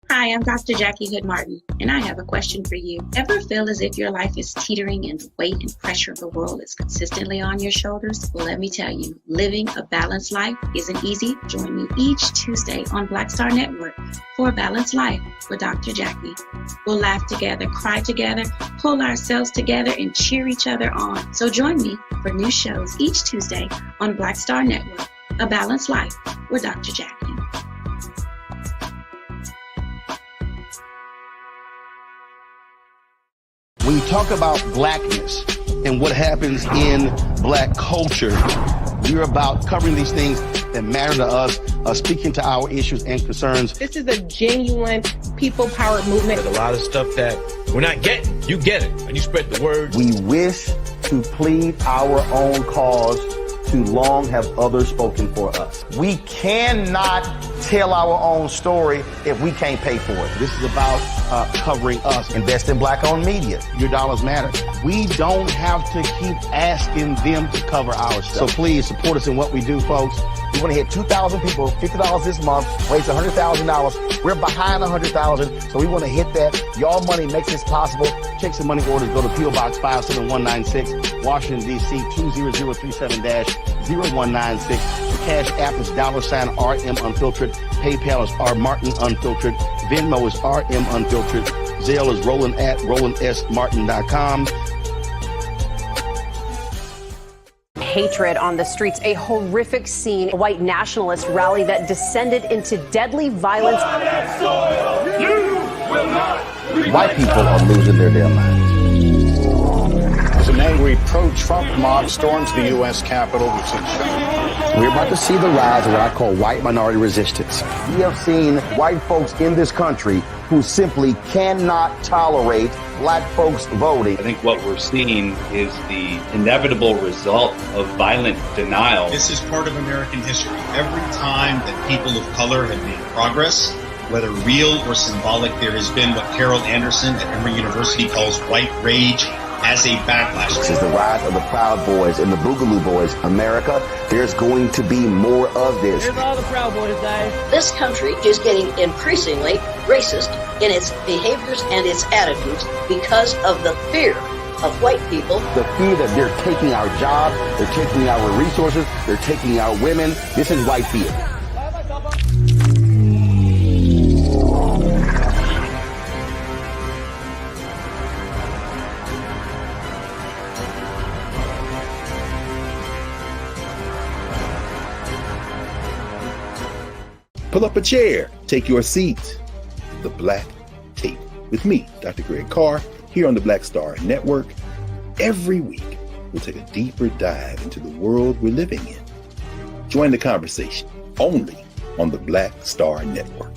Hi, I'm Dr. Jackie Hood Martin, and I have a question for you. Ever feel as if your life is teetering and the weight and pressure of the world is consistently on your shoulders? Well, let me tell you, living a balanced life isn't easy. Join me each Tuesday on Black Star Network for A Balanced Life with Dr. Jackie. We'll laugh together, cry together, pull ourselves together, and cheer each other on. So join me for new shows each Tuesday on Black Star Network, A Balanced Life with Dr. Jackie. When you talk about blackness and what happens in Black culture, we're about covering these things that matter to us, speaking to our issues and concerns. This is a genuine people-powered movement. There's a lot of stuff that we're not getting. You get it, and you spread the word. We wish to plead our own cause. Too long have others spoken for us. We cannot tell our own story if we can't pay for it. This is about covering us. Invest in Black-owned media. Your dollars matter. We don't have to keep asking them to cover our stuff. So please support us in what we do, folks. We want to hit 2,000 people, $50 this month, raise $100,000. We're behind 100,000, so we want to hit that. Y'all money makes this possible. Check some money orders. Go to P.O. Box 57196, Washington, D.C. 20037-0196. The Cash App is $RM Unfiltered. PayPal is R Martin Unfiltered. Venmo is RM Unfiltered. Zelle is Roland@RolandSMartin.com. Hatred on the streets, a horrific scene, a white nationalist rally that descended into deadly violence. White people are losing their damn minds. As an angry pro-Trump mob storms the U.S. Capitol, we're about to see the rise of what I call white minority resistance. We have seen white folks in this country who simply cannot tolerate Black folks voting. I think what we're seeing is the inevitable result of violent denial. This is part of American history. Every time that people of color have made progress, whether real or symbolic, there has been what Carol Anderson at Emory University calls white rage as a backlash. This is the rise of the Proud Boys and the Boogaloo Boys. America, there's going to be more of this. Here's all the Proud Boys, guys. This country is getting increasingly racist in its behaviors and its attitudes because of the fear of white people. The fear that they're taking our jobs, they're taking our resources, they're taking our women. This is white fear. Pull up a chair, take your seat. The Black Tape with me, Dr. Greg Carr, here on the Black Star Network. Every week, we'll take a deeper dive into the world we're living in. Join the conversation only on the Black Star Network.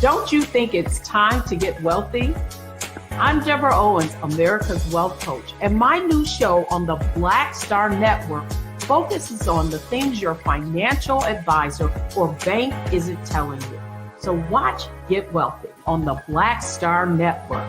Don't you think it's time to get wealthy? I'm Deborah Owens, America's Wealth Coach, and my new show on the Black Star Network focuses on the things your financial advisor or bank isn't telling you. So watch Get Wealthy on the Black Star Network.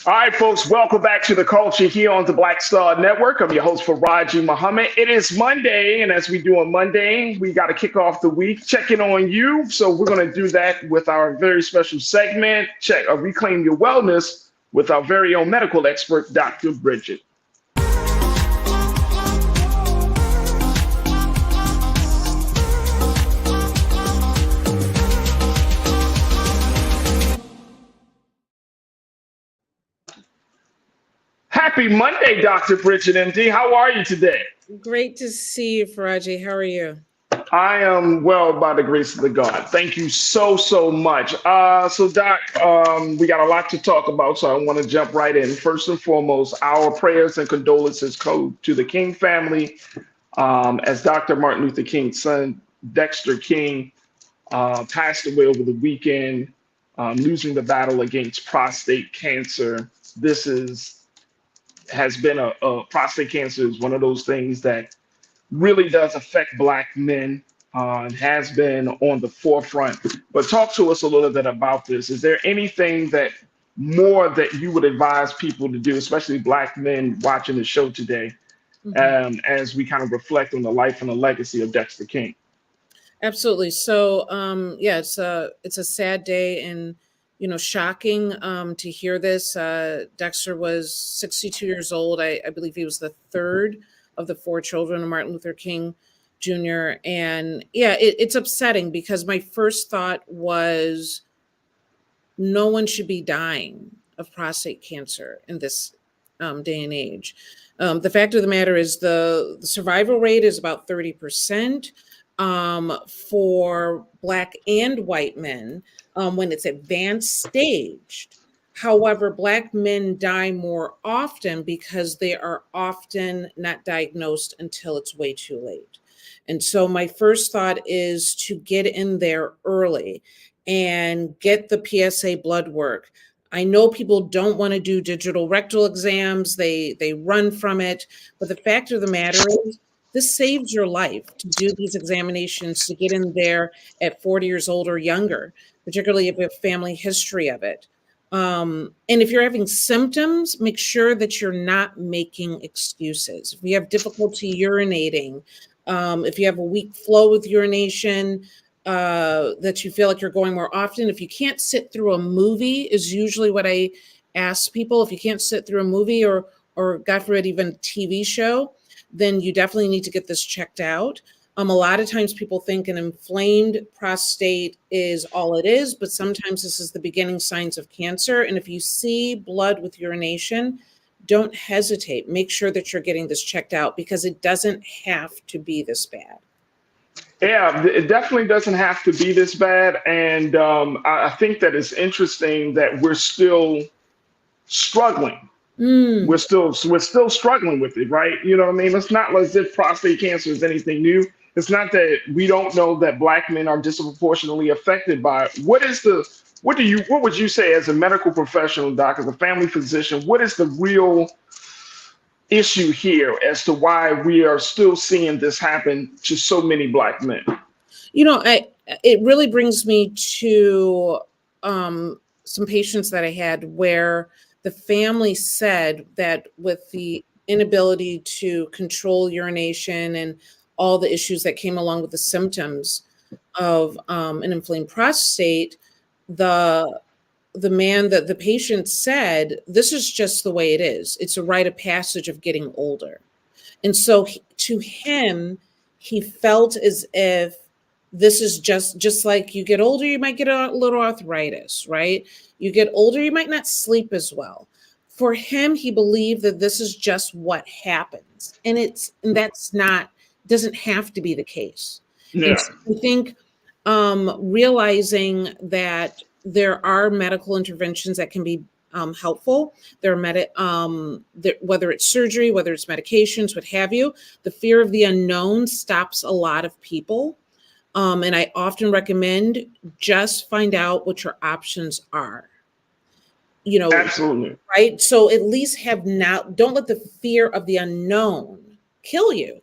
All right, folks, welcome back to The Culture here on the Black Star Network. I'm your host, Farajii Muhammad. It is Monday, and as we do on Monday, we got to kick off the week, checking on you. So we're going to do that with our very special segment, Reclaim Your Wellness, with our very own medical expert, Dr. Bridget. Happy Monday, Dr. Bridget, MD. How are you today? Great to see you, Farajii. How are you? I am well by the grace of the God. Thank you so much. So, Doc, we got a lot to talk about, so I want to jump right in. First and foremost, our prayers and condolences go to the King family, as Dr. Martin Luther King's son, Dexter King, passed away over the weekend, losing the battle against prostate cancer. Prostate cancer is one of those things that really does affect Black men, and has been on the forefront. But talk to us a little bit about this. Is there anything that you would advise people to do, especially Black men watching the show today, as we kind of reflect on the life and the legacy of Dexter King? Absolutely. So, it's a sad day, and shocking to hear this. Dexter was 62 years old. I believe he was the third of the four children of Martin Luther King Jr. And it's upsetting because my first thought was no one should be dying of prostate cancer in this day and age. The fact of the matter is the survival rate is about 30% for Black and white men when it's advanced staged. However, Black men die more often because they are often not diagnosed until it's way too late. And so my first thought is to get in there early and get the PSA blood work. I know people don't want to do digital rectal exams. They run from it. But the fact of the matter is, this saves your life to do these examinations, to get in there at 40 years old or younger, particularly if you have a family history of it. And if you're having symptoms, make sure that you're not making excuses. If you have difficulty urinating, if you have a weak flow with urination, that you feel like you're going more often, if you can't sit through a movie is usually what I ask people. If you can't sit through a movie or God forbid, even a TV show, then you definitely need to get this checked out. A lot of times people think an inflamed prostate is all it is, but sometimes this is the beginning signs of cancer. And if you see blood with urination, don't hesitate. Make sure that you're getting this checked out because it doesn't have to be this bad. Yeah, it definitely doesn't have to be this bad. And I think that it's interesting that we're still struggling. We're still struggling with it, right? You know what I mean? It's not as if prostate cancer is anything new. It's not that we don't know that Black men are disproportionately affected by it. What would you say as a medical professional, doc, as a family physician, what is the real issue here as to why we are still seeing this happen to so many Black men? It really brings me to some patients that I had where the family said that with the inability to control urination and all the issues that came along with the symptoms of an inflamed prostate, the patient said, this is just the way it is. It's a rite of passage of getting older. And so to him, he felt as if this is just like you get older, you might get a little arthritis, right? You get older, you might not sleep as well. For him, he believed that this is just what happens, and that's not, doesn't have to be the case. Yeah. And so I think realizing that there are medical interventions that can be helpful. There are whether it's surgery, whether it's medications, what have you. The fear of the unknown stops a lot of people. And I often recommend just find out what your options are. You know, absolutely. Right. So at least don't let the fear of the unknown kill you.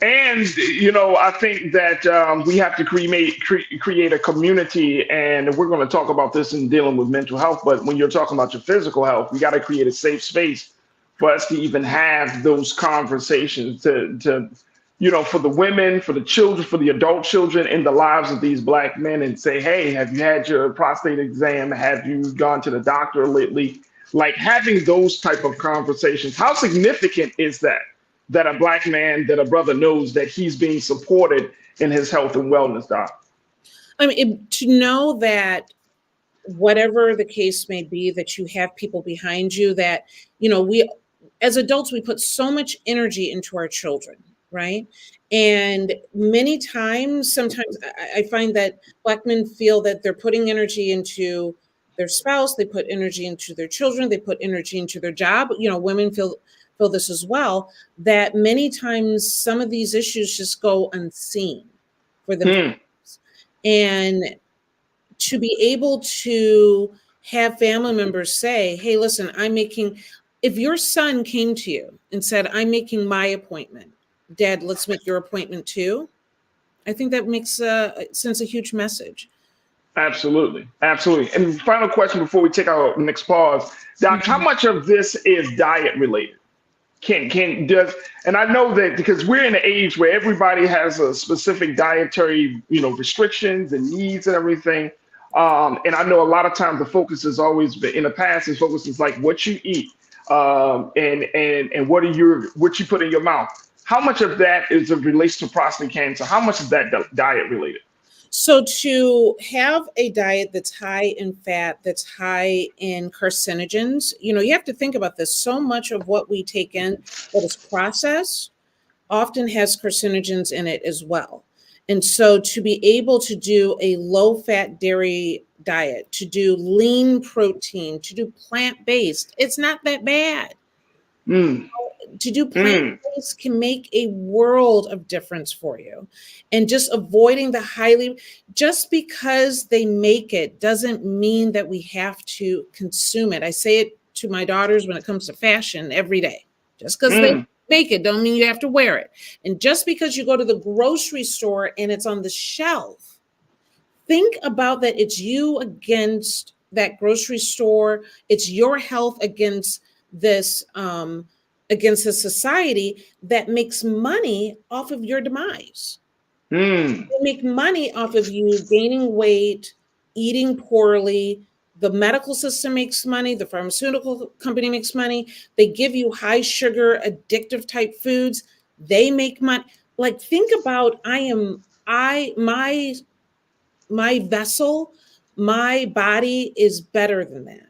And, you know, I think that we have to create a community, and we're going to talk about this in dealing with mental health. But when you're talking about your physical health, we got to create a safe space for us to even have those conversations to, you know, for the women, for the children, for the adult children in the lives of these Black men, and say, hey, have you had your prostate exam? Have you gone to the doctor lately? Like having those type of conversations. How significant is that a Black man, that a brother knows that he's being supported in his health and wellness, Doc? I mean, to know that whatever the case may be, that you have people behind you, that, you know, we as adults, we put so much energy into our children, right? And many times, sometimes I find that Black men feel that they're putting energy into their spouse, they put energy into their children, they put energy into their job. You know, women feel this as well, that many times some of these issues just go unseen for them. And to be able to have family members say, hey, listen, if your son came to you and said, I'm making my appointment, Dad, let's make your appointment too. I think that sends a huge message. Absolutely. Absolutely. And final question before we take our next pause, Doc, how much of this is diet related? And I know that because we're in an age where everybody has a specific dietary, you know, restrictions and needs and everything. And I know a lot of times the focus has always been, in the past, the focus is like what you eat and what you put in your mouth. How much of that relates to prostate cancer? How much is that diet related? So to have a diet that's high in fat, that's high in carcinogens, you know, you have to think about this. So much of what we take in that is processed often has carcinogens in it as well. And so to be able to do a low fat dairy diet, to do lean protein, to do plant-based, it's not that bad. To do plant-based can make a world of difference for you. And just avoiding just because they make it doesn't mean that we have to consume it. I say it to my daughters when it comes to fashion every day. Just because they make it don't mean you have to wear it. And just because you go to the grocery store and it's on the shelf, think about that it's you against that grocery store. It's your health against this against a society that makes money off of your demise. They make money off of you gaining weight, eating poorly. The medical system makes money. The pharmaceutical company makes money. They give you high sugar, addictive type foods. They make money. Like, think about, my vessel, my body is better than that.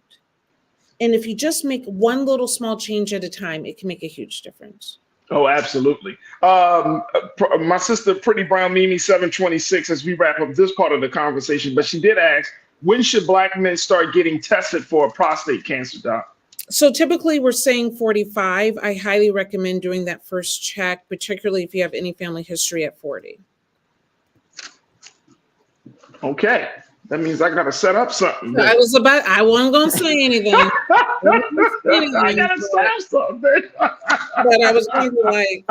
And if you just make one little small change at a time, it can make a huge difference. Oh, absolutely. My sister, Pretty Brown Mimi 726, as we wrap up this part of the conversation, but she did ask, when should Black men start getting tested for prostate cancer, Doc? So typically we're saying 45. I highly recommend doing that first check, particularly if you have any family history at 40. Okay. That means I got to set up something. I wasn't going to say anything. I got to set up something. But I was going to be like.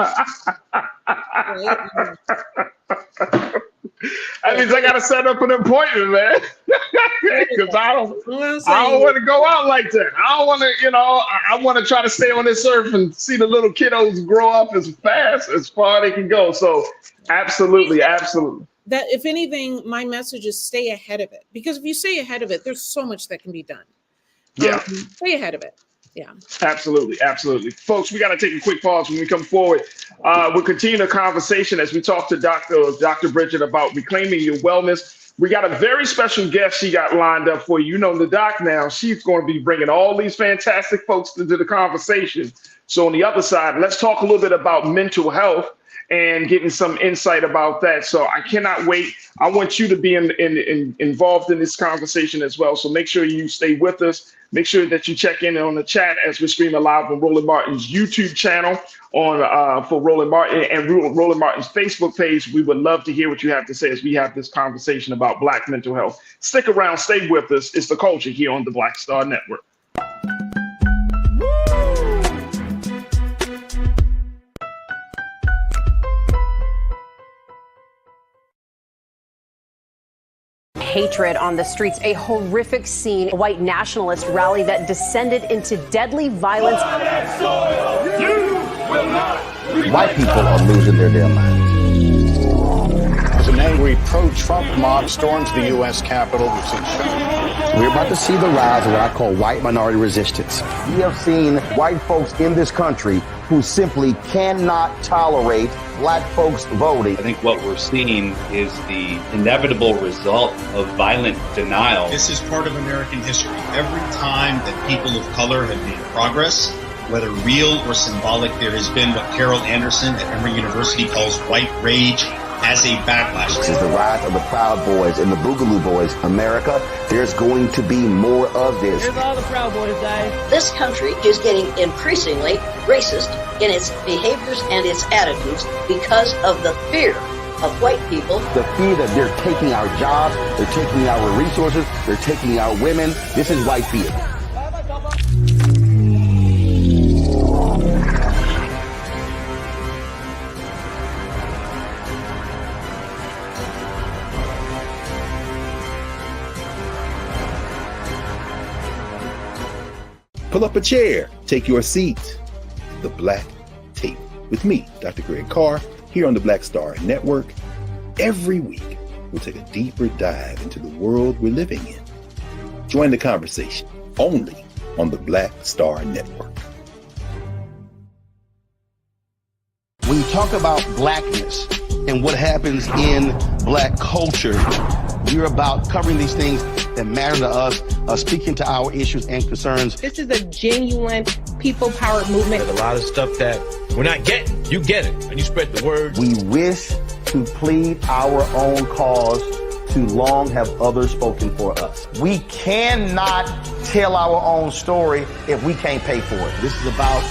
That means I got to set up an appointment, man. Because I don't want to go out like that. I don't want to, I want to try to stay on this earth and see the little kiddos grow up as fast as far they can go. So absolutely. That if anything, my message is stay ahead of it, because if you stay ahead of it, there's so much that can be done. Yeah. Stay ahead of it. Yeah. Absolutely. Folks, we got to take a quick pause when we come forward. We'll continue the conversation as we talk to Dr. Bridget about reclaiming your wellness. We got a very special guest she got lined up for you. You know the doc now. She's going to be bringing all these fantastic folks into the conversation. So on the other side, let's talk a little bit about mental health and getting some insight about that. So I cannot wait. I want you to be involved in this conversation as well. So make sure you stay with us. Make sure that you check in on the chat as we're streaming live on Roland Martin's YouTube channel for Roland Martin and Roland Martin's Facebook page. We would love to hear what you have to say as we have this conversation about Black mental health. Stick around, stay with us. It's The Culture here on the Black Star Network. Hatred on the streets, a horrific scene, a white nationalist rally that descended into deadly violence. White people are losing their damn minds. As an angry pro-Trump mob storms the U.S. Capitol, we've seen shootings. We're about to see the rise of what I call white minority resistance. We have seen white folks in this country who simply cannot tolerate black folks voting. I think what we're seeing is the inevitable result of violent denial. This is part of American history. Every time that people of color have made progress, whether real or symbolic, there has been what Carol Anderson at Emory University calls white rage as a backlash. This is the rise of the Proud Boys and the Boogaloo Boys. America, there's going to be more of this. Here's all the Proud Boys, guys. This country is getting increasingly racist in its behaviors and its attitudes because of the fear of white people. The fear that they're taking our jobs, they're taking our resources, they're taking our women. This is white fear. Pull up a chair, take your seat. The Black Tape with me, Dr. Greg Carr, here on the Black Star Network. Every week, we'll take a deeper dive into the world we're living in. Join the conversation only on the Black Star Network. When you talk about blackness and what happens in black culture, we're about covering these things that matter to us, speaking to our issues and concerns. This is a genuine people-powered movement. There's a lot of stuff that we're not getting. You get it, and you spread the word. We wish to plead our own cause. Too long have others spoken for us. We cannot tell our own story if we can't pay for it. This is about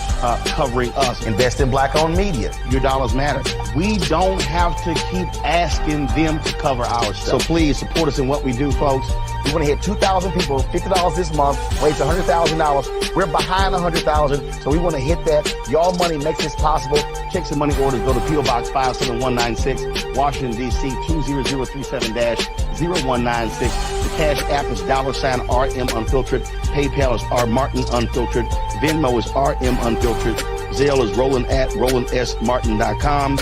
covering us. Invest in black-owned media. Your dollars matter. We don't have to keep asking them to cover our stuff. So please support us in what we do, folks. We want to hit 2,000 people, $50 this month, raise $100,000. We're behind 100,000, so we want to hit that. Y'all money makes this possible. Check some money orders. Go to P.O. Box 57196, Washington, D.C. 20037-0196. The Cash App is $RM Unfiltered. PayPal is R Martin Unfiltered. Venmo is RM Unfiltered. Zelle is Roland at RolandSMartin.com.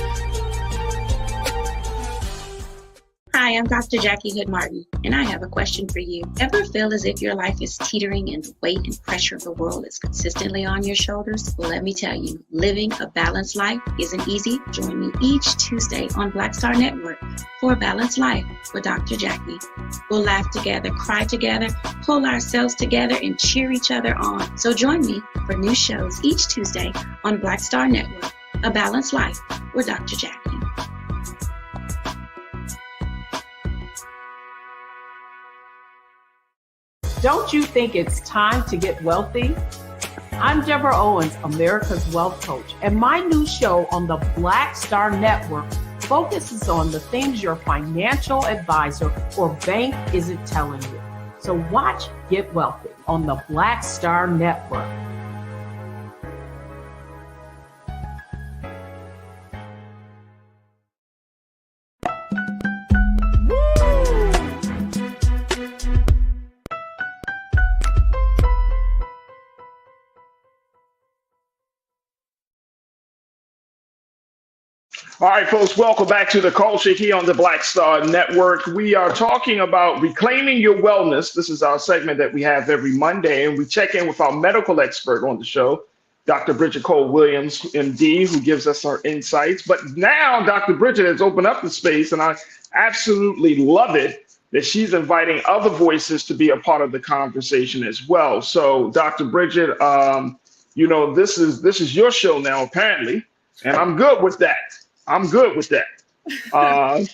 Hi, I'm Dr. Jackie Hood Martin, and I have a question for you. Ever feel as if your life is teetering and the weight and pressure of the world is consistently on your shoulders? Well, let me tell you, living a balanced life isn't easy. Join me each Tuesday on Black Star Network for A Balanced Life with Dr. Jackie. We'll laugh together, cry together, pull ourselves together, and cheer each other on. So join me for new shows each Tuesday on Black Star Network, A Balanced Life with Dr. Jackie. Don't you think it's time to get wealthy? I'm Deborah Owens, America's Wealth Coach, and my new show on the Black Star Network focuses on the things your financial advisor or bank isn't telling you. So watch Get Wealthy on the Black Star Network. All right, folks, welcome back to The Culture here on the Black Star Network. We are talking about reclaiming your wellness. This is our segment that we have every Monday, and we check in with our medical expert on the show, Dr. Bridget Cole-Williams, MD, who gives us our insights. But now Dr. Bridget has opened up the space, and I absolutely love it, that she's inviting other voices to be a part of the conversation as well. So, Dr. Bridget, this is your show now, apparently, and I'm good with that. I'm good with that. I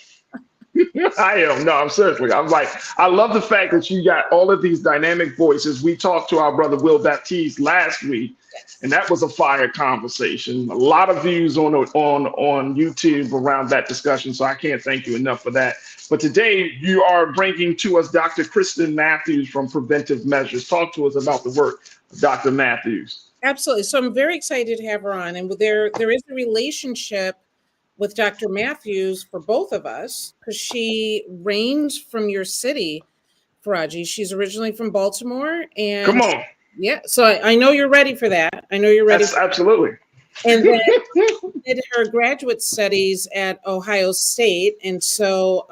am. No, I'm seriously. I'm like, I love the fact that you got all of these dynamic voices. We talked to our brother Will Baptiste last week, and that was a fire conversation. A lot of views on YouTube around that discussion. So I can't thank you enough for that. But today you are bringing to us Dr. Kristen Matthews from Preventive Measures. Talk to us about the work of Dr. Matthews. Absolutely. So I'm very excited to have her on, and there is a relationship with Dr. Matthews for both of us, because she reigns from your city, Farajii. She's originally from Baltimore. And come on. Yeah, so I know you're ready for that. I know you're ready. Absolutely. And then did her graduate studies at Ohio State. And so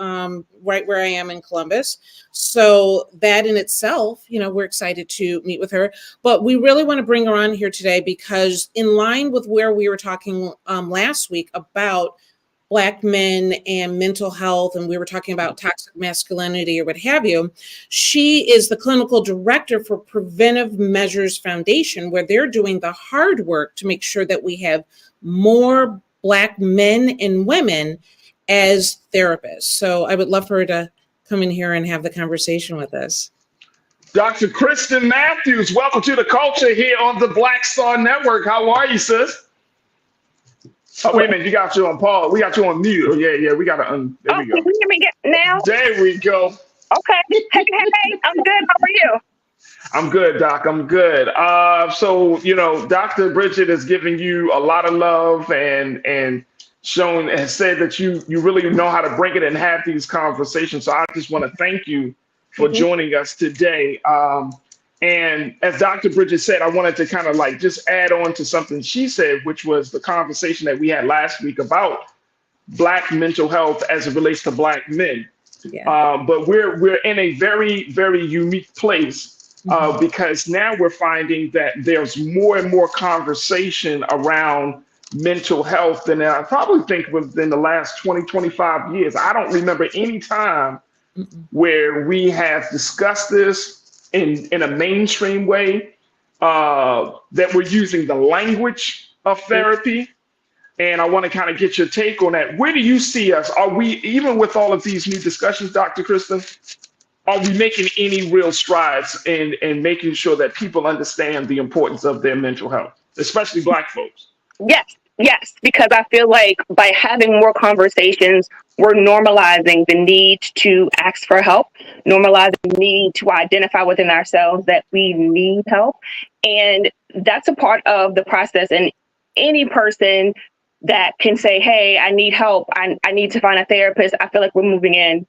right where I am in Columbus. So that in itself, we're excited to meet with her. But we really want to bring her on here today because in line with where we were talking last week about Black men and mental health, and we were talking about toxic masculinity or what have you, she is the clinical director for Preventive Measures Foundation, where they're doing the hard work to make sure that we have more Black men and women as therapists. So I would love for her to come in here and have the conversation with us. Dr. Kristen Matthews, welcome to the culture here on the Black Star Network. How are you, sis? Oh, wait a minute, you got you on pause. We got you on mute. Oh, yeah, we got to, there we go. Can you hear me now? There we go. Okay. Hey, I'm good. How are you? I'm good, Doc. I'm good. So, Dr. Bridget is giving you a lot of love and has said that you really know how to bring it and have these conversations. So I just want to thank you for joining us today. And as Dr. Bridget said, I wanted to kind of just add on to something she said, which was the conversation that we had last week about Black mental health as it relates to Black men. Yeah. But we're in a very, very unique place because now we're finding that there's more and more conversation around mental health than I probably think within the last 20, 25 years. I don't remember any time where we have discussed this in a mainstream way, that we're using the language of therapy. And I want to kind of get your take on that. Where do you see us? Are we, even with all of these new discussions, Dr. Kristen, are we making any real strides in making sure that people understand the importance of their mental health, especially Black folks? Yes, because I feel like by having more conversations, we're normalizing the need to ask for help, normalizing the need to identify within ourselves that we need help. And that's a part of the process. And any person that can say, hey, I need help, I need to find a therapist, I feel like we're moving in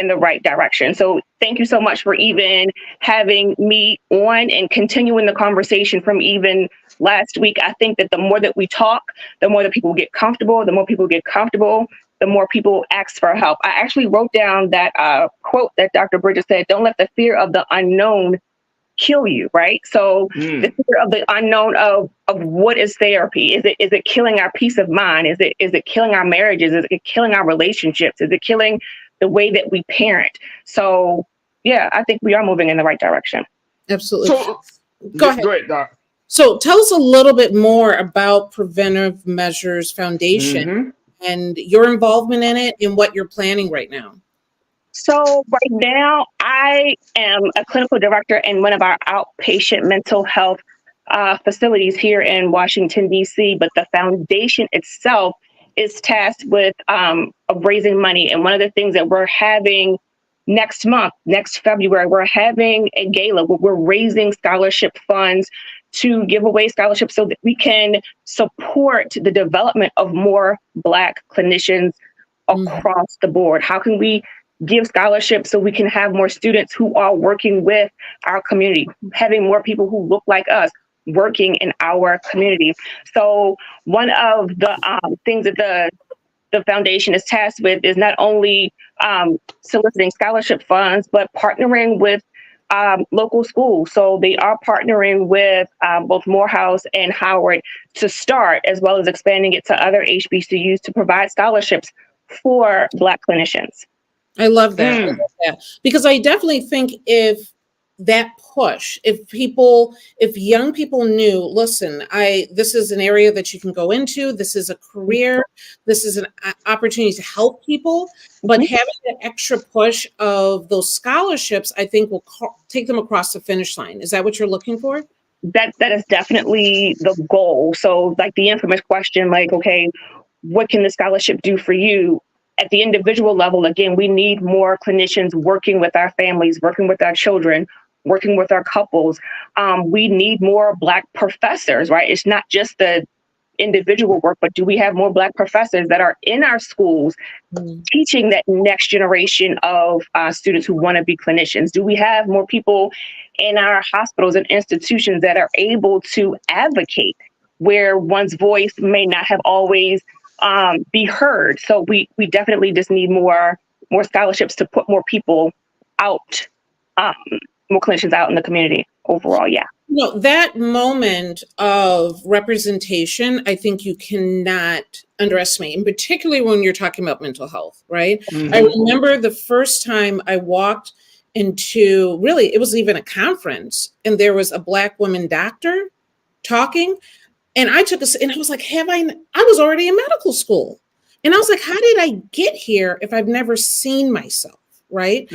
the right direction. So thank you so much for even having me on and continuing the conversation from even last week. I think that the more that we talk, the more that people get comfortable, the more people get comfortable, the more people ask for help. I actually wrote down that quote that Dr. Bridget said, don't let the fear of the unknown kill you, right? So the fear of the unknown of what is therapy? Is it killing our peace of mind? Is it killing our marriages? Is it killing our relationships? Is it killing the way that we parent? So yeah, I think we are moving in the right direction. Absolutely. So, go ahead. Go ahead, Doc. So tell us a little bit more about Preventive Measures Foundation and your involvement in it and what you're planning right now. So right now, I am a clinical director in one of our outpatient mental health facilities here in Washington, D.C., but the foundation itself is tasked with raising money. And one of the things that we're having next month, next February, we're having a gala where we're raising scholarship funds to give away scholarships so that we can support the development of more Black clinicians across the board. How can we give scholarships so we can have more students who are working with our community, having more people who look like us working in our community? So one of the things that the foundation is tasked with is not only soliciting scholarship funds, but partnering with local schools. So they are partnering with both Morehouse and Howard to start, as well as expanding it to other HBCUs to provide scholarships for Black clinicians. I love that. I love that. Because I definitely think if that push, if young people knew, listen, this is an area that you can go into, this is a career, this is an opportunity to help people, but having that extra push of those scholarships, I think will take them across the finish line. Is that what you're looking for? That is definitely the goal. So like the infamous question, like, okay, what can the scholarship do for you? At the individual level, again, we need more clinicians working with our families, working with our children, working with our couples. We need more Black professors, right? It's not just the individual work, but do we have more Black professors that are in our schools teaching that next generation of students who want to be clinicians? Do we have more people in our hospitals and institutions that are able to advocate where one's voice may not have always be heard? So we definitely just need more scholarships to put more people out, more clinicians out in the community overall. Yeah. No, that moment of representation, I think you cannot underestimate, and particularly when you're talking about mental health, right? I remember the first time I walked into, really, it was even a conference, and there was a Black woman doctor talking, and I took and I was like, I was already in medical school. And I was like, how did I get here if I've never seen myself, right?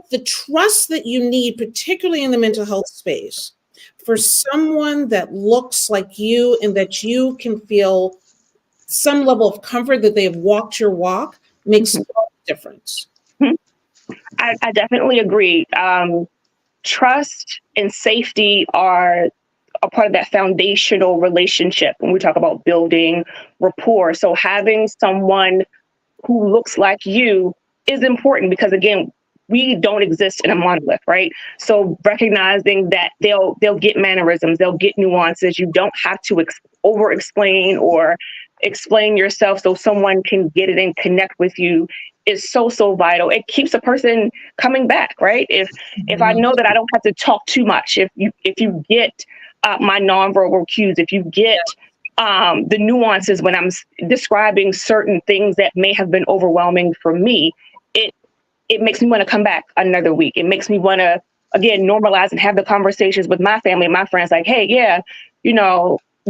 The trust that you need, particularly in the mental health space, for someone that looks like you and that you can feel some level of comfort that they have walked your walk makes a difference. I definitely agree. Trust and safety are a part of that foundational relationship when we talk about building rapport. So having someone who looks like you is important because, again, we don't exist in a monolith, right? So recognizing that they'll get mannerisms, they'll get nuances. You don't have to over-explain or explain yourself so someone can get it and connect with you is so vital. It keeps a person coming back, right? If I know that I don't have to talk too much, if you get my nonverbal cues, if you get the nuances when I'm describing certain things that may have been overwhelming for me, it makes me want to come back another week. It makes me want to, again, normalize and have the conversations with my family and my friends like, hey, yeah,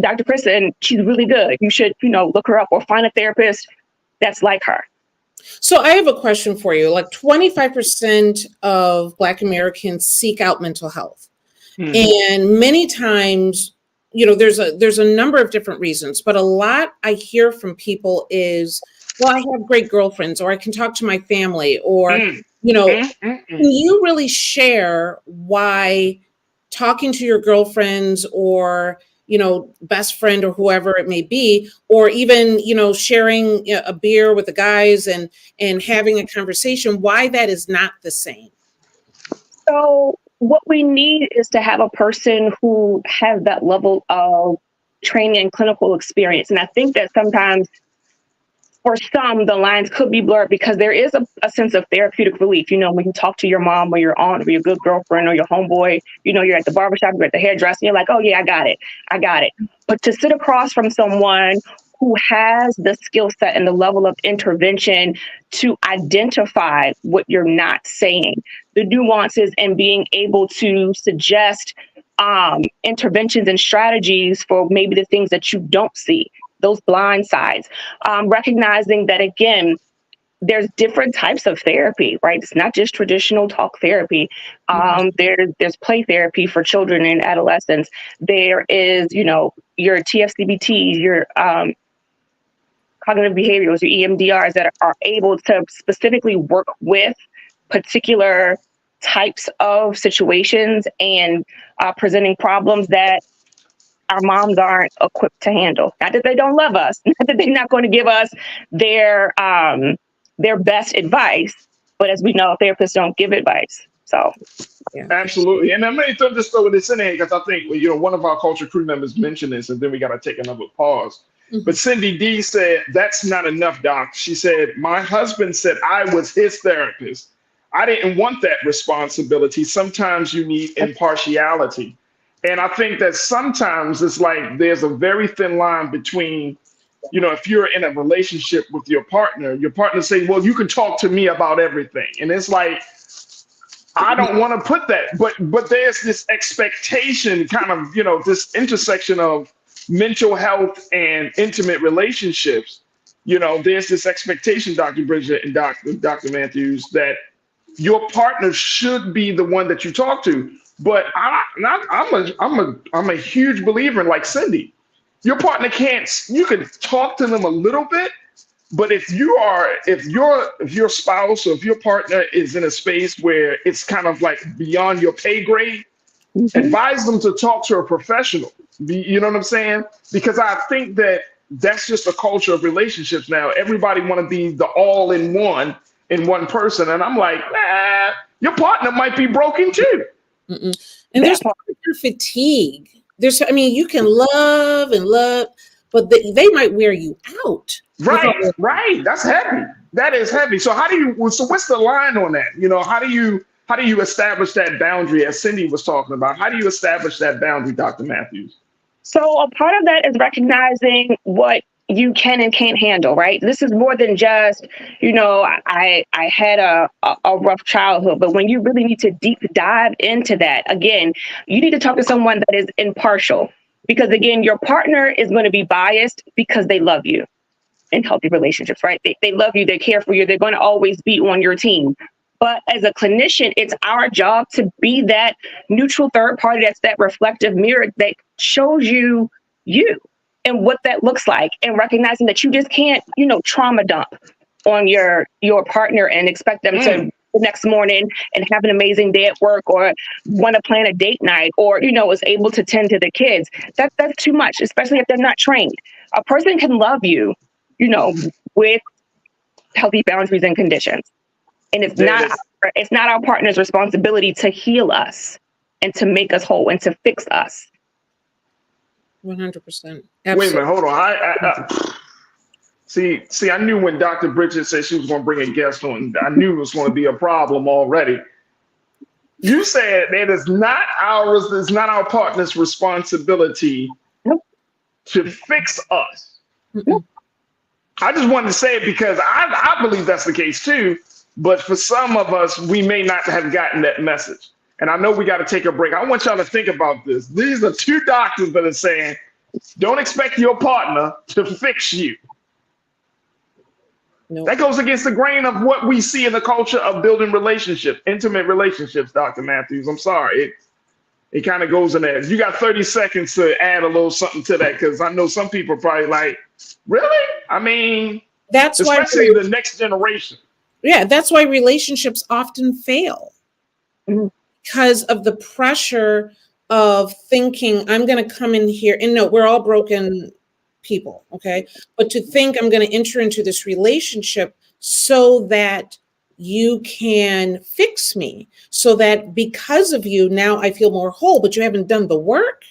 Dr. Kristen, she's really good. You should, look her up or find a therapist that's like her. So I have a question for you. Like 25% of Black Americans seek out mental health. And many times, there's a number of different reasons, but a lot I hear from people is, well, I have great girlfriends, or I can talk to my family, or, can you really share why talking to your girlfriends or, best friend or whoever it may be, or even, sharing a beer with the guys and having a conversation, why that is not the same? So what we need is to have a person who has that level of training and clinical experience. And I think that sometimes for some, the lines could be blurred because there is a sense of therapeutic relief. When you talk to your mom or your aunt or your good girlfriend or your homeboy, you're at the barbershop, you're at the hairdresser, you're like, oh yeah, I got it. But to sit across from someone who has the skill set and the level of intervention to identify what you're not saying, the nuances, and being able to suggest interventions and strategies for maybe the things that you don't see, those blind sides, recognizing that, again, there's different types of therapy, right? It's not just traditional talk therapy. There's play therapy for children and adolescents. There is, your TFCBTs, your cognitive behaviorals, your EMDRs that are able to specifically work with particular types of situations and presenting problems that our moms aren't equipped to handle. Not that they don't love us, not that they're not going to give us their best advice, but as we know, therapists don't give advice. So, yeah. Absolutely. And I may just throw this in there because I think, one of our culture crew members mentioned this, and then we got to take another pause. But Cindy D said, that's not enough, Doc. She said, my husband said I was his therapist. I didn't want that responsibility. Sometimes you need impartiality. And I think that sometimes it's like there's a very thin line between if you're in a relationship with your partner say, well, you can talk to me about everything. And it's like, I don't want to put that, but there's this expectation kind of, this intersection of mental health and intimate relationships. There's this expectation, Dr. Bridget and Dr. Matthews, that your partner should be the one that you talk to. But I'm a huge believer in, like Cindy, your partner you can talk to them a little bit, but if your spouse or if your partner is in a space where it's kind of like beyond your pay grade, advise them to talk to a professional. You know what I'm saying? Because I think that's just a culture of relationships now. Everybody want to be the all-in-one in one person. And I'm like, your partner might be broken too. And there's partner fatigue. You can love and love, but they might wear you out. Right. That's heavy. That is heavy. So what's the line on that? How do you establish that boundary, as Cindy was talking about? How do you establish that boundary, Dr. Matthews? So a part of that is recognizing what you can and can't handle, right? This is more than just, I had a rough childhood, but when you really need to deep dive into that, again, you need to talk to someone that is impartial, because again, your partner is going to be biased because they love you in healthy relationships, right? They love you, they care for you, they're going to always be on your team. But as a clinician, it's our job to be that neutral third party, that's that reflective mirror that shows you and what that looks like, and recognizing that you just can't, trauma dump on your partner and expect them to the next morning and have an amazing day at work, or want to plan a date night, or, is able to tend to the kids. That's too much, especially if they're not trained. A person can love you, with healthy boundaries and conditions. And it's not our partner's responsibility to heal us and to make us whole and to fix us. 100%. Wait a minute, hold on. See, I knew when Dr. Bridget said she was going to bring a guest on, I knew it was going to be a problem already. You said that it's not our partner's responsibility to fix us. I just wanted to say it because I believe that's the case too. But for some of us, we may not have gotten that message. And I know we got to take a break. I want y'all to think about this. These are two doctors that are saying, don't expect your partner to fix you. Nope. That goes against the grain of what we see in the culture of building relationships, intimate relationships, Dr. Matthews. I'm sorry. It kind of goes in there. You got 30 seconds to add a little something to that, because I know some people are probably like, really? I mean, that's especially the next generation. Yeah, that's why relationships often fail, because of the pressure of thinking, I'm going to come in here, and no, we're all broken people, okay? But to think I'm going to enter into this relationship so that you can fix me, so that because of you, now I feel more whole, but you haven't done the work,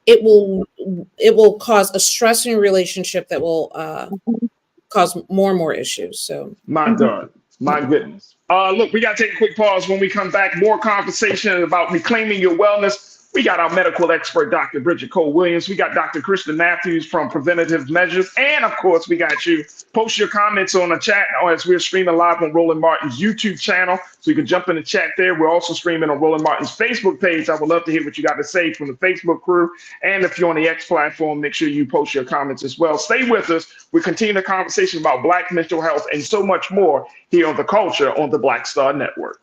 it will cause a stressing relationship that will cause more and more issues. So my God, my goodness. Look, we got to take a quick pause. When we come back, more conversation about reclaiming your wellness. We got our medical expert, Dr. Bridget Cole-Williams. We got Dr. Kristen Matthews from Preventative Measures. And of course, we got you. Post your comments on the chat as we're streaming live on Roland Martin's YouTube channel. So you can jump in the chat there. We're also streaming on Roland Martin's Facebook page. I would love to hear what you got to say from the Facebook crew. And if you're on the X platform, make sure you post your comments as well. Stay with us. We continue the conversation about Black mental health and so much more here on The Culture on the Black Star Network.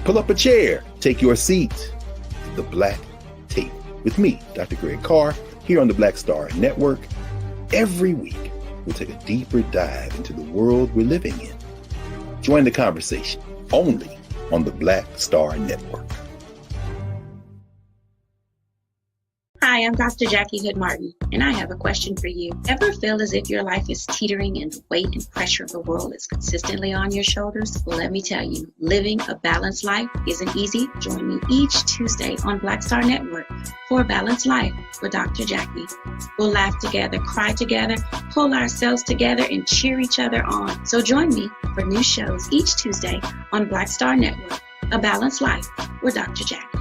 Pull up a chair, take your seat. The Black Tape with me, Dr. Greg Carr, here on the Black Star Network. Every week, we'll take a deeper dive into the world we're living in. Join the conversation only on the Black Star Network. Hi, I'm Dr. Jackie Hood Martin, and I have a question for you. Ever feel as if your life is teetering and the weight and pressure of the world is consistently on your shoulders? Well, let me tell you, living a balanced life isn't easy. Join me each Tuesday on Black Star Network for A Balanced Life with Dr. Jackie. We'll laugh together, cry together, pull ourselves together, and cheer each other on. So join me for new shows each Tuesday on Black Star Network, A Balanced Life with Dr. Jackie.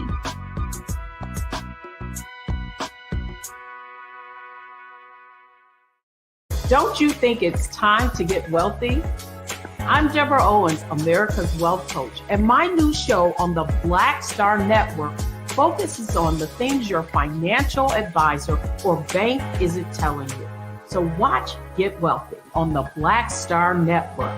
Don't you think it's time to get wealthy? I'm Deborah Owens, America's Wealth Coach, and my new show on the Black Star Network focuses on the things your financial advisor or bank isn't telling you. So watch Get Wealthy on the Black Star Network.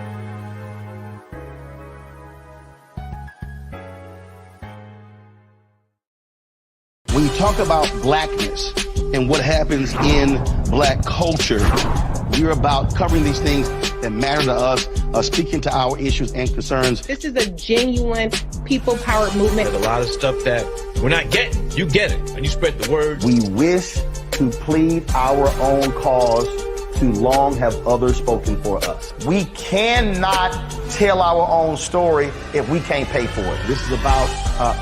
When you talk about blackness and what happens in black culture, we're about covering these things that matter to us, speaking to our issues and concerns. This is a genuine people-powered movement. There's a lot of stuff that we're not getting. You get it, and you spread the word. We wish to plead our own cause. Too long have others spoken for us. We cannot tell our own story if we can't pay for it. This is about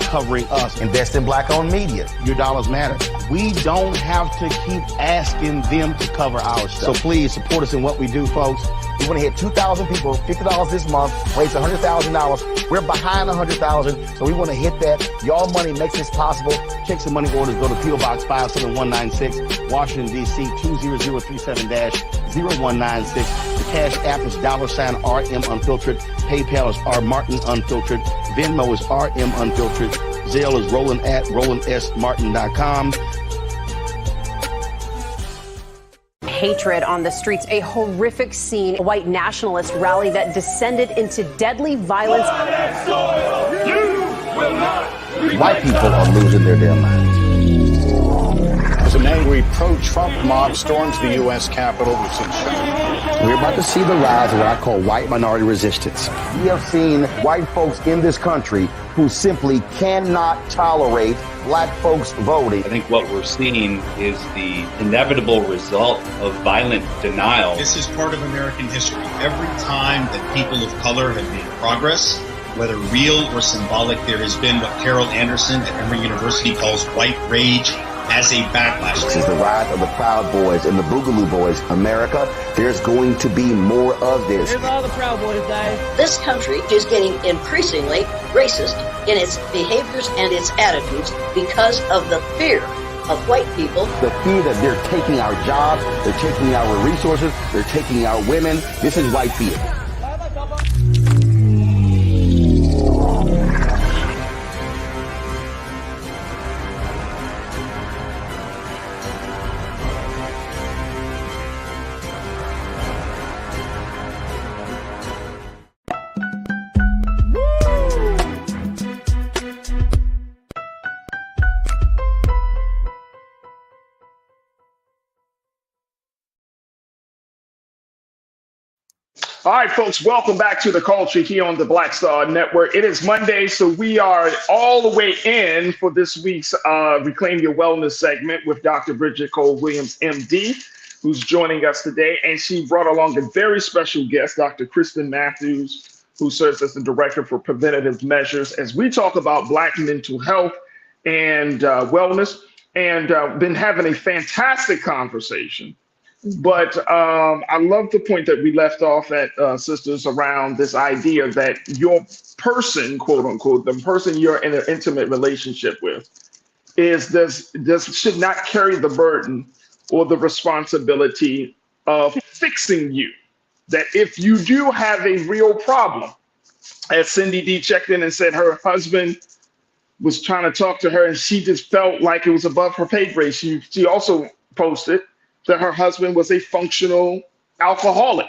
covering us. Invest in black-owned media. Your dollars matter. We don't have to keep asking them to cover our stuff. So please support us in what we do, folks. We want to hit 2,000 people, $50 this month, raise $100,000. We're behind 100,000, so we want to hit that. Y'all money makes this possible. Check some money orders. Go to P.O. Box 57196, Washington, D.C. 20037-0196. The Cash App is $RM Unfiltered. PayPal is R Martin Unfiltered. Venmo is RM Unfiltered. Zelle is Roland@RolandSMartin.com. Hatred on the streets, a horrific scene, a white nationalist rally that descended into deadly violence. White people are losing their damn minds. As an angry pro-Trump mob storms the U.S. Capitol, we've seen We're about to see the rise of what I call white minority resistance. We have seen white folks in this country who simply cannot tolerate black folks voting. I think what we're seeing is the inevitable result of violent denial. This is part of American history. Every time that people of color have made progress, whether real or symbolic, there has been what Carol Anderson at Emory University calls white rage as a backlash. This is the rise of the Proud Boys and the Boogaloo Boys. America, there's going to be more of this. Here's all the Proud Boys, guys. This country is getting increasingly racist in its behaviors and its attitudes because of the fear of white people. The fear that they're taking our jobs, they're taking our resources, they're taking our women. This is white fear. All right, folks, welcome back to the culture here on the Black Star Network. It is Monday, so we are all the way in for this week's Reclaim Your Wellness segment with Dr. Bridget Cole-Williams, MD, who's joining us today. And she brought along a very special guest, Dr. Kristen Matthews, who serves as the Director for Preventative Measures, as we talk about Black mental health and wellness, and been having a fantastic conversation. But I love the point that we left off at, sisters, around this idea that your person, quote unquote, the person you're in an intimate relationship with, should not carry the burden or the responsibility of fixing you. That if you do have a real problem, as Cindy D checked in and said her husband was trying to talk to her and she just felt like it was above her pay grade. She also posted that her husband was a functional alcoholic.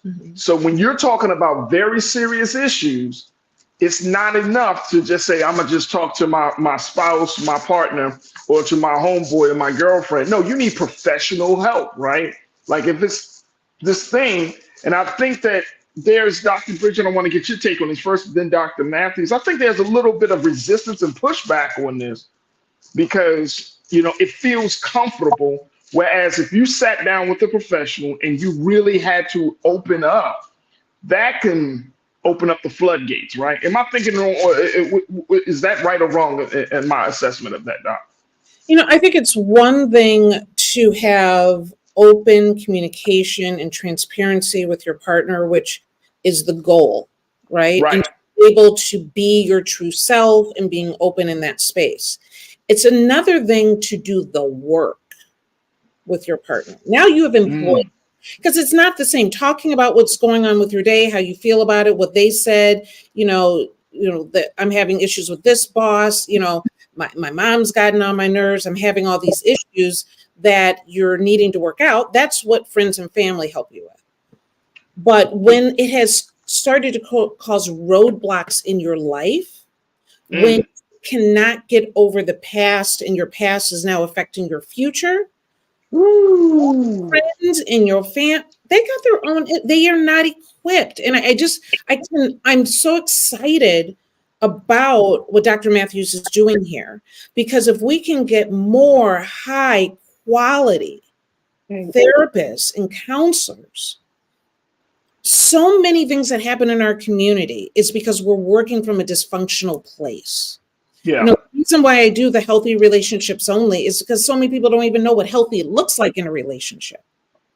Mm-hmm. So when you're talking about very serious issues, it's not enough to just say, I'm gonna just talk to my spouse, my partner, or to my homeboy or my girlfriend. No, you need professional help, right? Like if it's this thing, and I think that there's, Dr. Bridget, I wanna get your take on this first, then Dr. Matthews. I think there's a little bit of resistance and pushback on this because, it feels comfortable. Whereas if you sat down with a professional and you really had to open up, that can open up the floodgates, right? Am I thinking wrong, or is that right or wrong in my assessment of that, Doc? I think it's one thing to have open communication and transparency with your partner, which is the goal, right? Right. And to be able to be your true self and being open in that space. It's another thing to do the work with your partner. Now you have employed, because it's not the same talking about what's going on with your day, how you feel about it, what they said, that I'm having issues with this boss, my mom's gotten on my nerves, I'm having all these issues that you're needing to work out. That's what friends and family help you with. But when it has started to cause roadblocks in your life, when you cannot get over the past and your past is now affecting your future, friends in your they got their own, they are not equipped. And I'm so excited about what Dr. Matthews is doing here, because if we can get more high quality therapists and counselors, so many things that happen in our community is because we're working from a dysfunctional place. Yeah. The reason why I do the healthy relationships only is because so many people don't even know what healthy looks like in a relationship.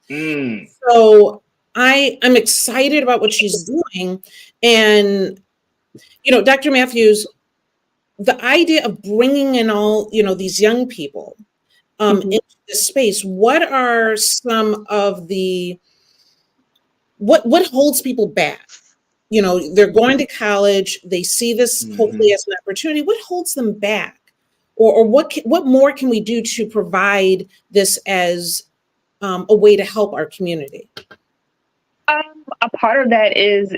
So I'm excited about what she's doing. And, Dr. Matthews, the idea of bringing in all, these young people into this space, what are some of the, what holds people back? They're going to college, they see this hopefully as an opportunity. What holds them back? Or what more can we do to provide this as a way to help our community? A part of that is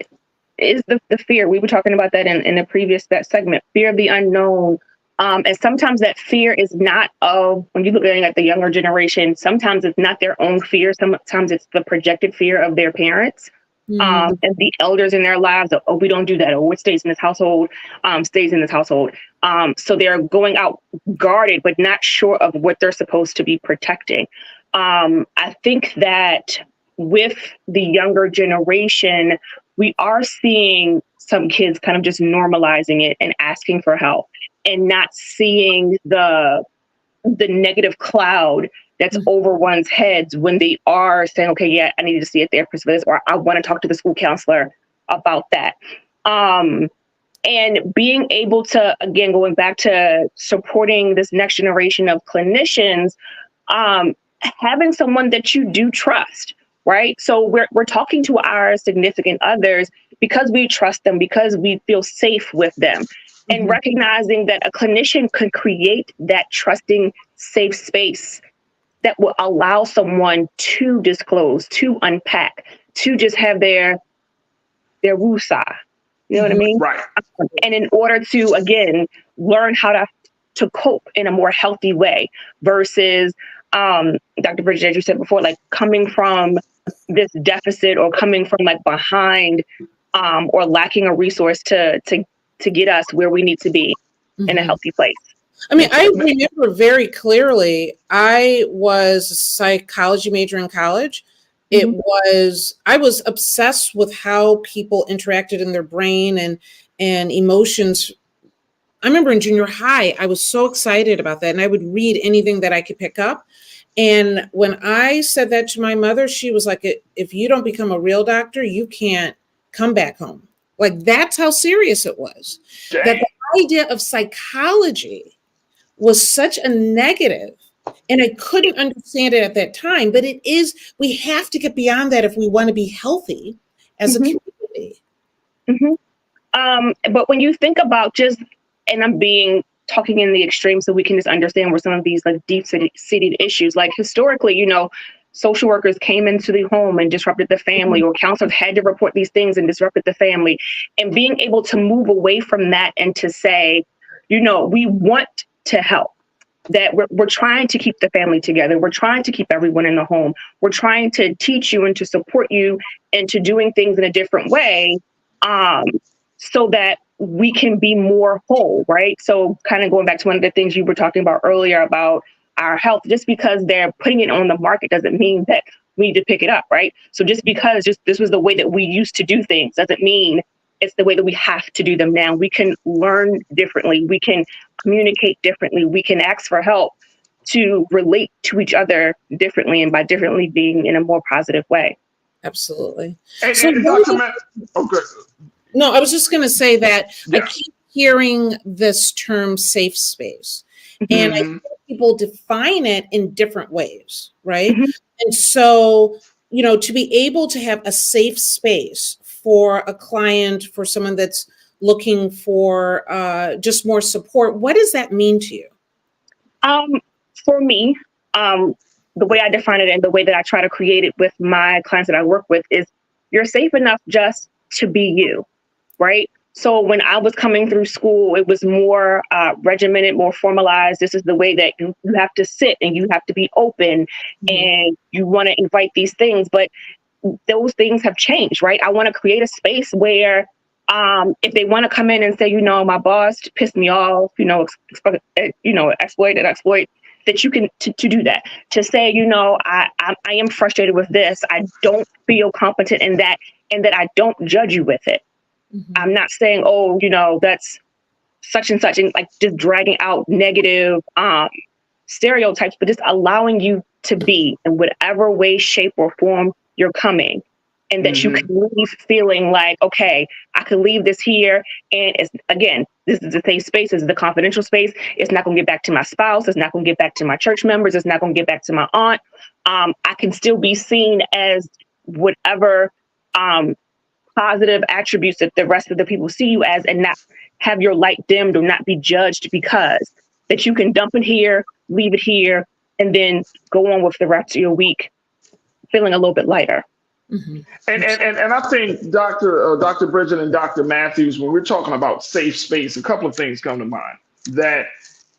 the fear. We were talking about that in the previous segment, fear of the unknown. And sometimes that fear is not when you look at the younger generation, sometimes it's not their own fear. Sometimes it's the projected fear of their parents. And the elders in their lives, we don't do that, or what stays in this household, stays in this household. So they're going out guarded, but not sure of what they're supposed to be protecting. I think that with the younger generation, we are seeing some kids kind of just normalizing it and asking for help and not seeing the negative cloud that's over one's heads when they are saying, okay, yeah, I need to see a therapist for this, or I want to talk to the school counselor about that. And being able to, again, going back to supporting this next generation of clinicians, having someone that you do trust, right? So we're talking to our significant others because we trust them, because we feel safe with them. And recognizing that a clinician can create that trusting, safe space that will allow someone to disclose, to unpack, to just have their woosah. You know what I mean? Right. And in order to, again, learn how to cope in a more healthy way versus, Dr. Bridget, as you said before, like coming from this deficit or coming from like behind or lacking a resource to get us where we need to be in a healthy place. I mean, I remember very clearly, I was a psychology major in college. I was obsessed with how people interacted in their brain and emotions. I remember in junior high, I was so excited about that. And I would read anything that I could pick up. And when I said that to my mother, she was like, if you don't become a real doctor, you can't come back home. Like, that's how serious it was. Dang. That the idea of psychology was such a negative, and I couldn't understand it at that time, but it is, we have to get beyond that if we want to be healthy as a community. But when you think about and I'm talking in the extreme so we can just understand where some of these like deep-seated issues, like historically, social workers came into the home and disrupted the family, or counselors had to report these things and disrupted the family, and being able to move away from that and to say, we want to help, that we're trying to keep the family together. We're trying to keep everyone in the home. We're trying to teach you and to support you into doing things in a different way, so that we can be more whole, right? So kind of going back to one of the things you were talking about earlier about our health, just because they're putting it on the market doesn't mean that we need to pick it up, right? So just because this was the way that we used to do things doesn't mean it's the way that we have to do them now. We can learn differently. We can communicate differently. We can ask for help to relate to each other differently, and by differently being in a more positive way. Absolutely. And, So and Dr. Matt, okay. No, I was just going to say that Yeah. I keep hearing this term safe space, and I think people define it in different ways, right? And so, to be able to have a safe space for a client, for someone that's looking for just more support, what does that mean to you? For me, the way I define it and the way that I try to create it with my clients that I work with is you're safe enough just to be you, right? So when I was coming through school, it was more regimented, more formalized. This is the way that you have to sit and you have to be open and you want to invite these things. But those things have changed, right? I want to create a space where if they want to come in and say, my boss pissed me off, exploit, that you can to do that, to say, I am frustrated with this. I don't feel competent in that, and that I don't judge you with it. I'm not saying, that's such and such, and like just dragging out negative stereotypes, but just allowing you to be in whatever way, shape, or form you're coming. And that you can leave feeling like, okay, I can leave this here. And it's, again, this is the safe space. This is the confidential space. It's not going to get back to my spouse. It's not going to get back to my church members. It's not going to get back to my aunt. I can still be seen as whatever positive attributes that the rest of the people see you as, and not have your light dimmed or not be judged, because that you can dump it here, leave it here, and then go on with the rest of your week feeling a little bit lighter. And I think Dr. Bridget and Dr. Matthews, when we're talking about safe space, a couple of things come to mind. That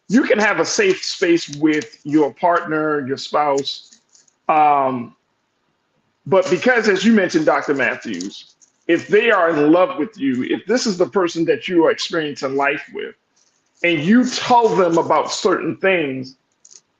you can have a safe space with your partner, your spouse, but because, as you mentioned, Dr. Matthews, if they are in love with you, if this is the person that you are experiencing life with, and you tell them about certain things,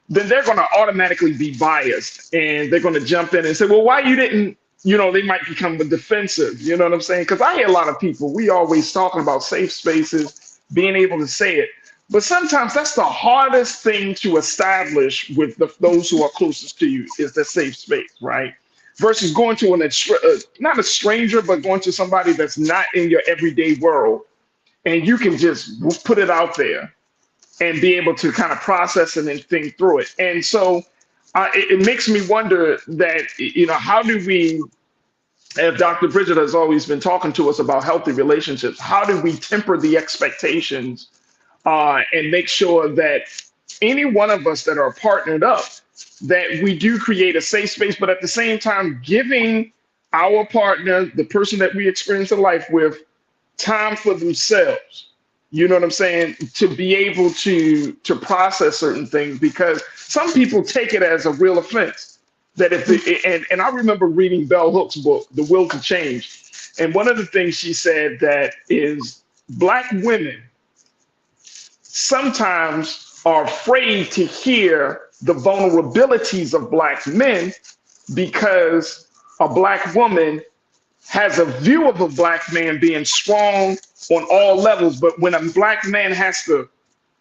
then they're going to automatically be biased, and they're going to jump in and say, well, why you didn't, they might become defensive. You know what I'm saying? Because I hear a lot of people, we always talking about safe spaces, being able to say it. But sometimes that's the hardest thing to establish with those who are closest to you, is the safe space, right? Versus going to not a stranger, but going to somebody that's not in your everyday world. And you can just put it out there and be able to kind of process it and think through it. And so it makes me wonder that, how do we, as Dr. Bridget has always been talking to us about healthy relationships, how do we temper the expectations and make sure that any one of us that are partnered up, that we do create a safe space, but at the same time, giving our partner, the person that we experience a life with, time for themselves. You know what I'm saying? To be able to process certain things, because some people take it as a real offense. That and I remember reading Bell Hooks' book, The Will to Change. And one of the things she said that is Black women sometimes are afraid to hear the vulnerabilities of Black men, because a Black woman has a view of a Black man being strong on all levels. But when a Black man has to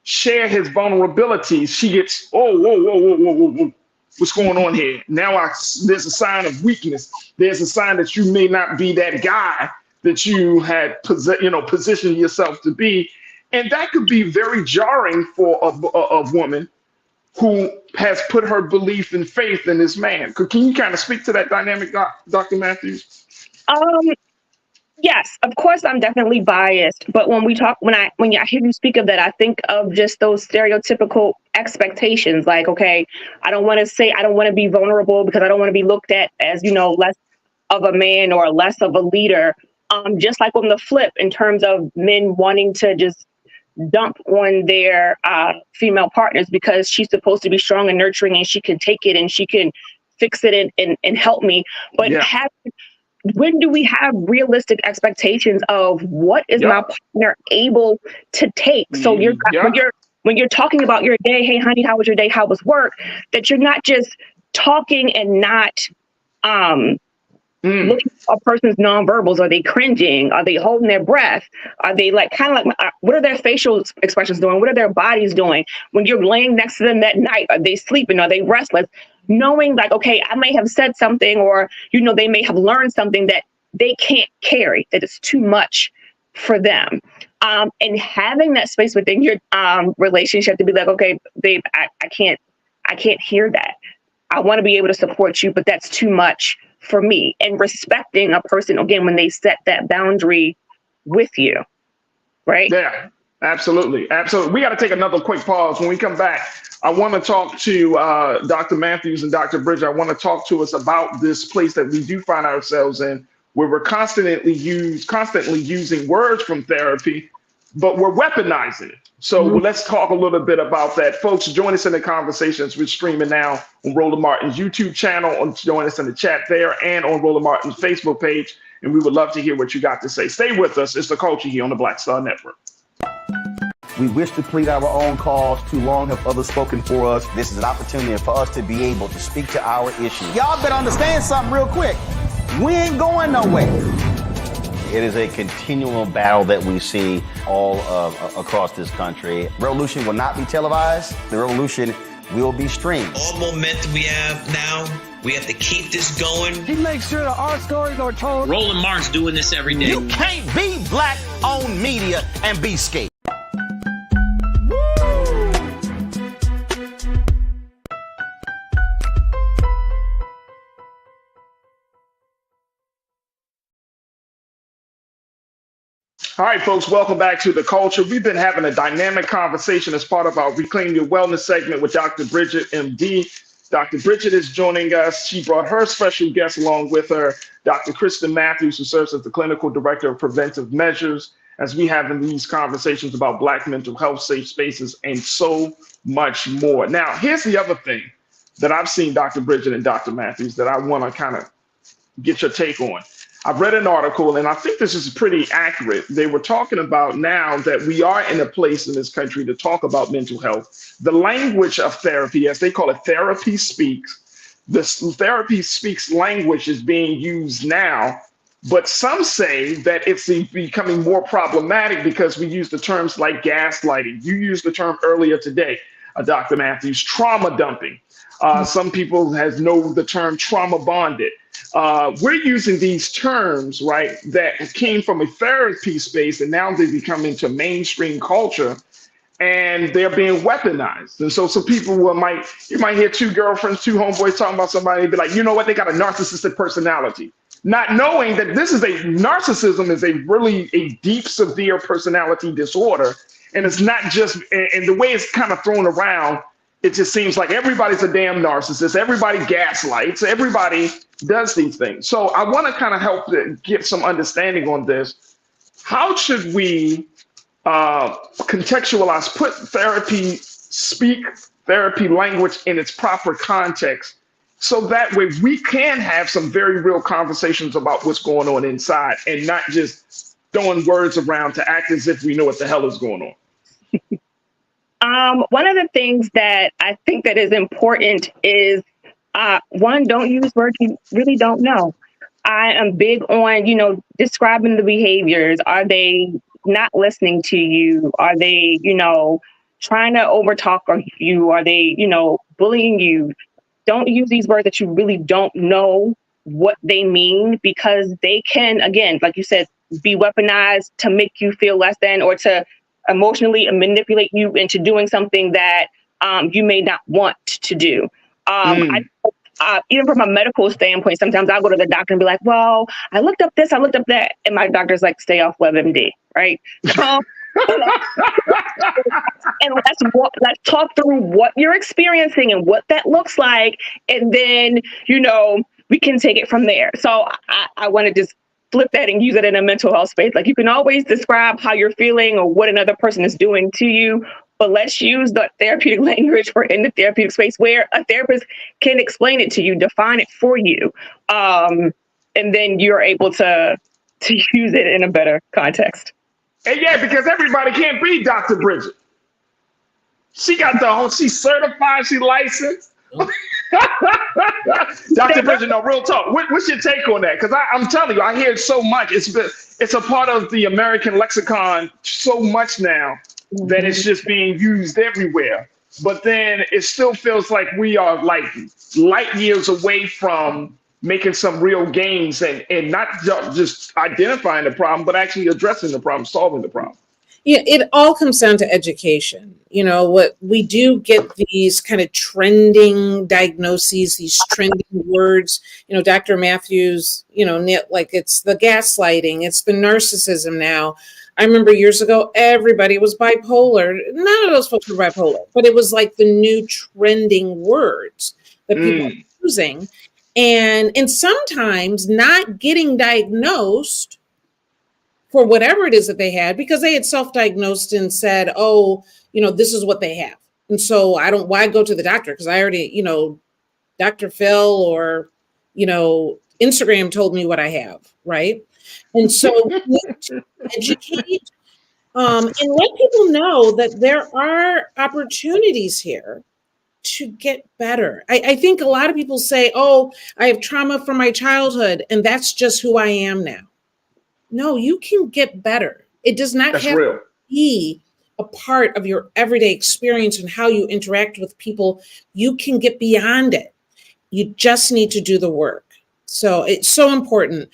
share his vulnerabilities, she gets, whoa. What's going on here? Now there's a sign of weakness. There's a sign that you may not be that guy that you had positioned yourself to be. And that could be very jarring for a woman who has put her belief and faith in this man. Can you kind of speak to that dynamic, Dr. Matthews? Yes, of course, I'm definitely biased. But when I hear you speak of that, I think of just those stereotypical expectations. Like, okay, I don't want to be vulnerable because I don't want to be looked at as, less of a man or less of a leader. Just like on the flip, in terms of men wanting to just dump on their female partners because she's supposed to be strong and nurturing and she can take it and she can fix it and help me. But when do we have realistic expectations of what is my partner able to take? So when you're talking about your day, hey honey, how was your day? How was work? That you're not just talking and not looking at a person's nonverbals. Are they cringing? Are they holding their breath? Are they what are their facial expressions doing? What are their bodies doing? When you're laying next to them that night, are they sleeping? Are they restless? knowing like, okay, I may have said something, or, they may have learned something that they can't carry, that is too much for them. And having that space within your relationship to be like, okay, babe, I can't hear that. I want to be able to support you, but that's too much for me. And respecting a person, again, when they set that boundary with you, right? Yeah, absolutely. Absolutely. We got to take another quick pause. When we come back, I want to talk to Dr. Matthews and Dr. Bridget. I want to talk to us about this place that we do find ourselves in, where we're constantly using words from therapy, but we're weaponizing it. So let's talk a little bit about that. Folks, join us in the conversations. We're streaming now on Roland Martin's YouTube channel, join us in the chat there, and on Roland Martin's Facebook page. And we would love to hear what you got to say. Stay with us. It's The Culture here on the Black Star Network. We wish to plead our own cause. Too long have others spoken for us. This is an opportunity for us to be able to speak to our issues. Y'all better understand something real quick. We ain't going nowhere. It is a continual battle that we see all across this country. Revolution will not be televised. The revolution will be streamed. All momentum we have now, we have to keep this going. He makes sure that our stories are told. Roland Martin's doing this every day. You can't be black-owned media and be scared. All right, folks, welcome back to The Culture. We've been having a dynamic conversation as part of our Reclaim Your Wellness segment with Dr. Bridget, MD. Dr. Bridget is joining us. She brought her special guest along with her, Dr. Kristen Matthews, who serves as the Clinical Director of Preventive Measures, as we have in these conversations about Black mental health, safe spaces, and so much more. Now, here's the other thing that I've seen, Dr. Bridget and Dr. Matthews, that I want to kind of get your take on. I've read an article, and I think this is pretty accurate. They were talking about now that we are in a place in this country to talk about mental health. The language of therapy, as they call it, therapy speaks. This therapy speaks language is being used now, but some say that it's becoming more problematic because we use the terms like gaslighting. You used the term earlier today, Dr. Matthews, trauma dumping. Some people know the term trauma bonded. We're using these terms, right, that came from a therapy space, and now they become into mainstream culture, and they're being weaponized. And so some people you might hear two girlfriends, two homeboys talking about somebody and be like, you know what, they got a narcissistic personality. Not knowing that narcissism is a deep, severe personality disorder. And it's not just, and the way it's kind of thrown around, it just seems like everybody's a damn narcissist. Everybody gaslights. Everybody does these things. So I want to kind of help to get some understanding on this. How should we contextualize, put therapy language in its proper context, so that way we can have some very real conversations about what's going on inside and not just throwing words around to act as if we know what the hell is going on? One of the things that I think that is important is, one, don't use words you really don't know. I am big on, describing the behaviors. Are they not listening to you? Are they, trying to overtalk you? Are they, bullying you? Don't use these words that you really don't know what they mean, because they can, again, like you said, be weaponized to make you feel less than, or to emotionally manipulate you into doing something that you may not want to do. Even from a medical standpoint, sometimes I'll go to the doctor and be like, well, I looked up this, I looked up that. And my doctor's like, stay off WebMD, right? And let's talk through what you're experiencing and what that looks like. And then, we can take it from there. So I want to just flip that and use it in a mental health space. Like, you can always describe how you're feeling or what another person is doing to you, but let's use the therapeutic language for in the therapeutic space where a therapist can explain it to you, define it for you. And then you're able to use it in a better context. And yeah, because everybody can't be Dr. Bridget. She got she's certified, she's licensed. Dr. Bridget, no, real talk. What's your take on that? Because I'm telling you, I hear it so much. It's a part of the American lexicon so much now that it's just being used everywhere. but then it still feels like we are like light years away from making some real gains and not just identifying the problem, but actually addressing the problem, solving the problem. Yeah, it all comes down to education. You know, what we do get these kind of trending diagnoses, these trending words. You know, Dr. Matthews, you know, like it's the gaslighting, it's the narcissism now. I remember years ago, everybody was bipolar. None of those folks were bipolar, but it was like the new trending words that people are using. And sometimes not getting diagnosed for whatever it is that they had, because they had self-diagnosed and said, oh, you know, this is what they have. And so why go to the doctor? Because I already, you know, Dr. Phil or, you know, Instagram told me what I have, right? And so we need to educate and let people know that there are opportunities here to get better. I think a lot of people say, oh, I have trauma from my childhood, and that's just who I am now. No, you can get better. It does not have to be a part of your everyday experience and how you interact with people. You can get beyond it. You just need to do the work. So it's so important.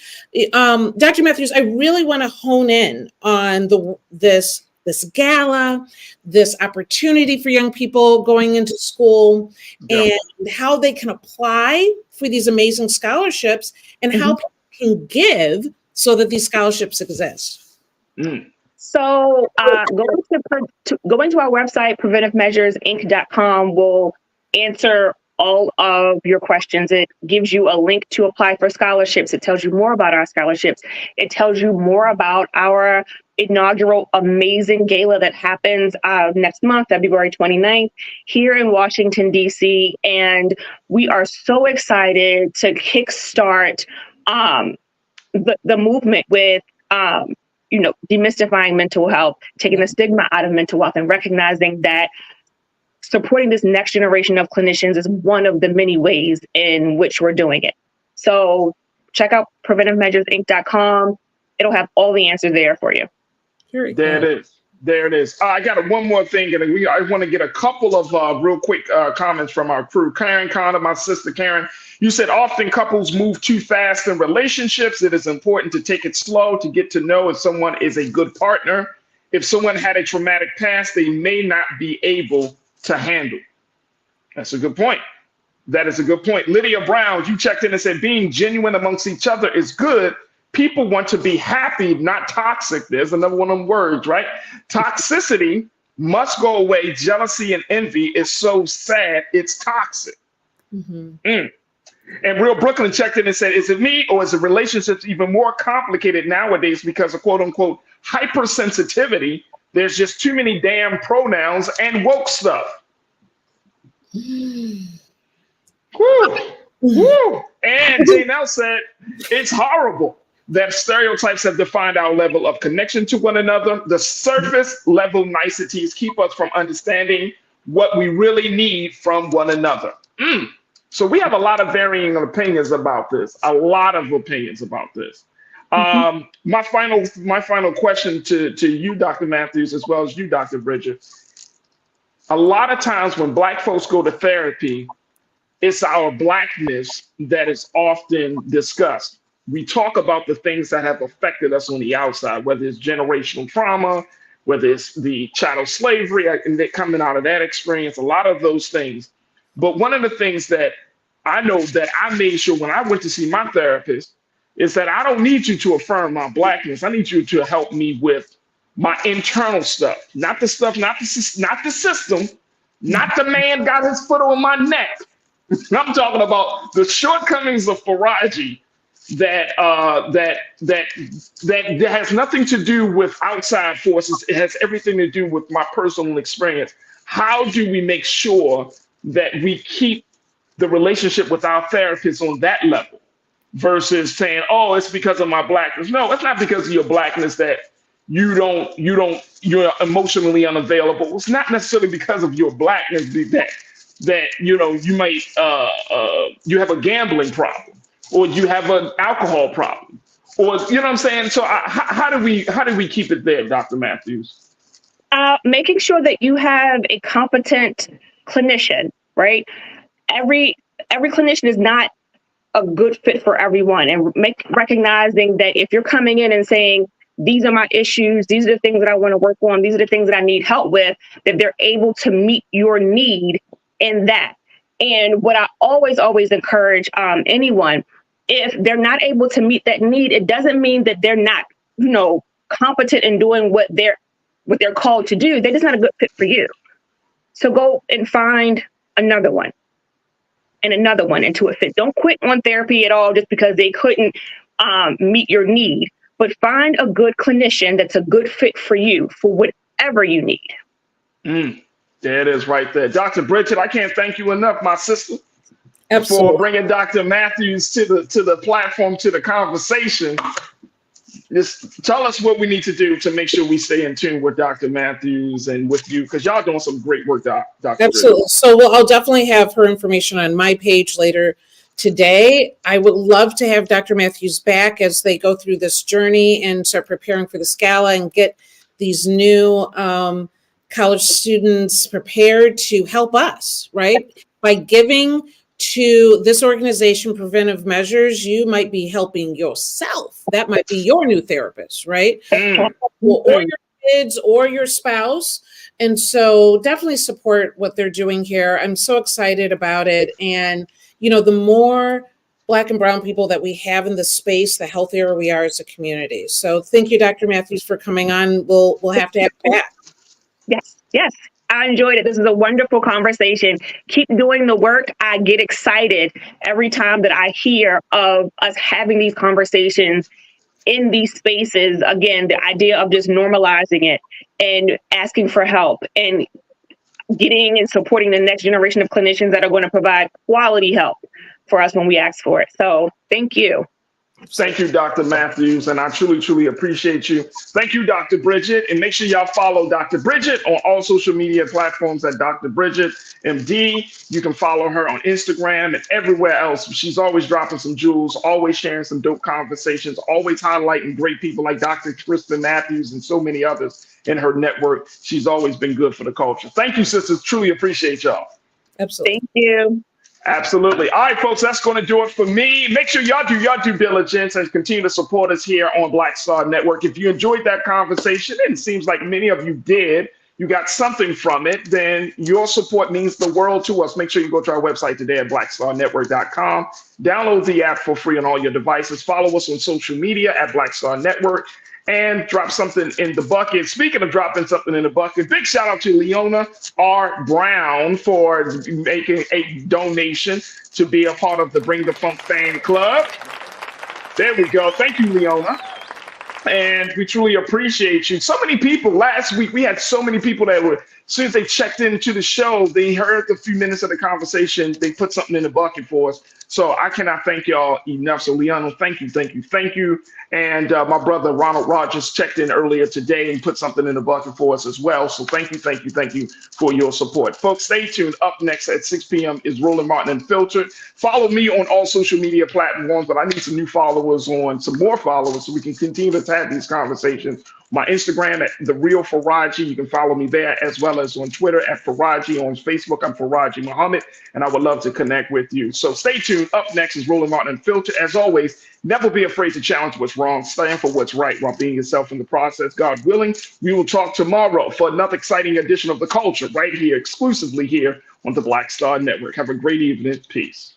Dr. Matthews, I really want to hone in on this gala, this opportunity for young people going into school, and how they can apply for these amazing scholarships and how people can give so that these scholarships exist. So going to our website, preventivemeasuresinc.com, will answer all of your questions. It gives you a link to apply for scholarships. It tells you more about our scholarships. It tells you more about our inaugural amazing gala that happens next month, February 29th, here in Washington, D.C. And we are so excited to kickstart the movement with, demystifying mental health, taking the stigma out of mental health, and recognizing that supporting this next generation of clinicians is one of the many ways in which we're doing it. So check out preventivemeasuresinc.com. It'll have all the answers there for you. There it is. I got one more thing, and I want to get a couple of real quick comments from our crew. Karen Connor, my sister Karen, you said often couples move too fast in relationships. It is important to take it slow to get to know if someone is a good partner. If someone had a traumatic past, they may not be able to handle. That's a good point. That is a good point. Lydia Brown, you checked in and said being genuine amongst each other is good. People want to be happy, not toxic. There's another one of them words, right? Toxicity must go away. Jealousy and envy is so sad. It's toxic. And Real Brooklyn checked in and said, is it me or is the relationships even more complicated nowadays because of quote unquote hypersensitivity? There's just too many damn pronouns and woke stuff. Woo. Woo. And Janelle said, it's horrible that stereotypes have defined our level of connection to one another. The surface level niceties keep us from understanding what we really need from one another. So we have a lot of varying opinions about this, My final question to you, Dr. Matthews, as well as you, Dr. Bridget. A lot of times when Black folks go to therapy, it's our Blackness that is often discussed. We talk about the things that have affected us on the outside, whether it's generational trauma, whether it's the chattel slavery, and coming out of that experience, a lot of those things. But one of the things that I know that I made sure when I went to see my therapist is that I don't need you to affirm my Blackness. I need you to help me with my internal stuff, not the system, not the man got his foot on my neck. I'm talking about the shortcomings of Farajii that has nothing to do with outside forces. It has everything to do with my personal experience. How do we make sure that we keep the relationship with our therapist on that level versus saying, oh, it's because of my Blackness? No, it's not because of your Blackness that you're emotionally unavailable. It's not necessarily because of your Blackness that you might you have a gambling problem, or you have an alcohol problem, or you know what I'm saying. So how do we keep it there, Dr. Matthews? Making sure that you have a competent clinician, right? Every clinician is not a good fit for everyone, and recognizing that if you're coming in and saying, these are my issues, these are the things that I want to work on, these are the things that I need help with, that they're able to meet your need in that. And what I always encourage anyone, if they're not able to meet that need, it doesn't mean that they're not, competent in doing what they're called to do. They're just not a good fit for you. So go and find another one and another one into a fit. Don't quit on therapy at all just because they couldn't meet your need, but find a good clinician that's a good fit for you for whatever you need. There it is right there. Dr. Bridget, I can't thank you enough, my sister, Absolutely, for bringing Dr. Matthews to the platform, to the conversation. Just tell us what we need to do to make sure we stay in tune with Dr. Matthews and with you, because y'all doing some great work, Dr. Absolutely. So I'll definitely have her information on my page later today. I would love to have Dr. Matthews back as they go through this journey and start preparing for the Scala and get these new college students prepared to help us, right? By giving to this organization preventive measures, you might be helping yourself. That might be your new therapist, right? Or your kids or your spouse. And so definitely support what they're doing here. I'm so excited about it. And, the more Black and brown people that we have in the space, the healthier we are as a community. So thank you, Dr. Matthews, for coming on. We'll have to have you back. Yes. I enjoyed it. This is a wonderful conversation. Keep doing the work. I get excited every time that I hear of us having these conversations in these spaces. Again, the idea of just normalizing it and asking for help and getting and supporting the next generation of clinicians that are going to provide quality help for us when we ask for it. So thank you. Thank you, Dr. Matthews, and I truly, truly appreciate you. Thank you, Dr. Bridget, and make sure y'all follow Dr. Bridget on all social media platforms at Dr. Bridget MD. You can follow her on Instagram and everywhere else. She's always dropping some jewels, always sharing some dope conversations, always highlighting great people like Dr. Kristen Matthews and so many others in her network. She's always been good for the culture. Thank you, sisters. Truly appreciate y'all. Absolutely. Thank you. Absolutely. All right, folks, that's going to do it for me. Make sure y'all do your due diligence and continue to support us here on Black Star Network. If you enjoyed that conversation, and it seems like many of you did, you got something from it, then your support means the world to us. Make sure you go to our website today at blackstarnetwork.com. Download the app for free on all your devices. Follow us on social media at Black Star Network. And drop something in the bucket. Speaking of dropping something in the bucket, big shout out to Leona R. Brown for making a donation to be a part of the Bring the Funk fan club. There we go. Thank you, Leona. And we truly appreciate you. So many people last week, we had so many people that were, as soon as they checked into the show, they heard a few minutes of the conversation, they put something in the bucket for us. So I cannot thank y'all enough. So Leona, thank you. And my brother Ronald Rogers checked in earlier today and put something in the bucket for us as well. So thank you for your support. Folks, stay tuned. Up next at 6 p.m. is Roland Martin Unfiltered. Follow me on all social media platforms, but I need some new followers some more followers so we can continue to have these conversations. My Instagram at The Real Farajii. You can follow me there, as well as on Twitter at Farajii. On Facebook, I'm Farajii Muhammad, and I would love to connect with you. So stay tuned. Up next is Roland Martin Unfiltered. As always, never be afraid to challenge what's wrong. Stand for what's right while being yourself in the process. God willing, we will talk tomorrow for another exciting edition of The Culture right here, exclusively here on the Black Star Network. Have a great evening. Peace.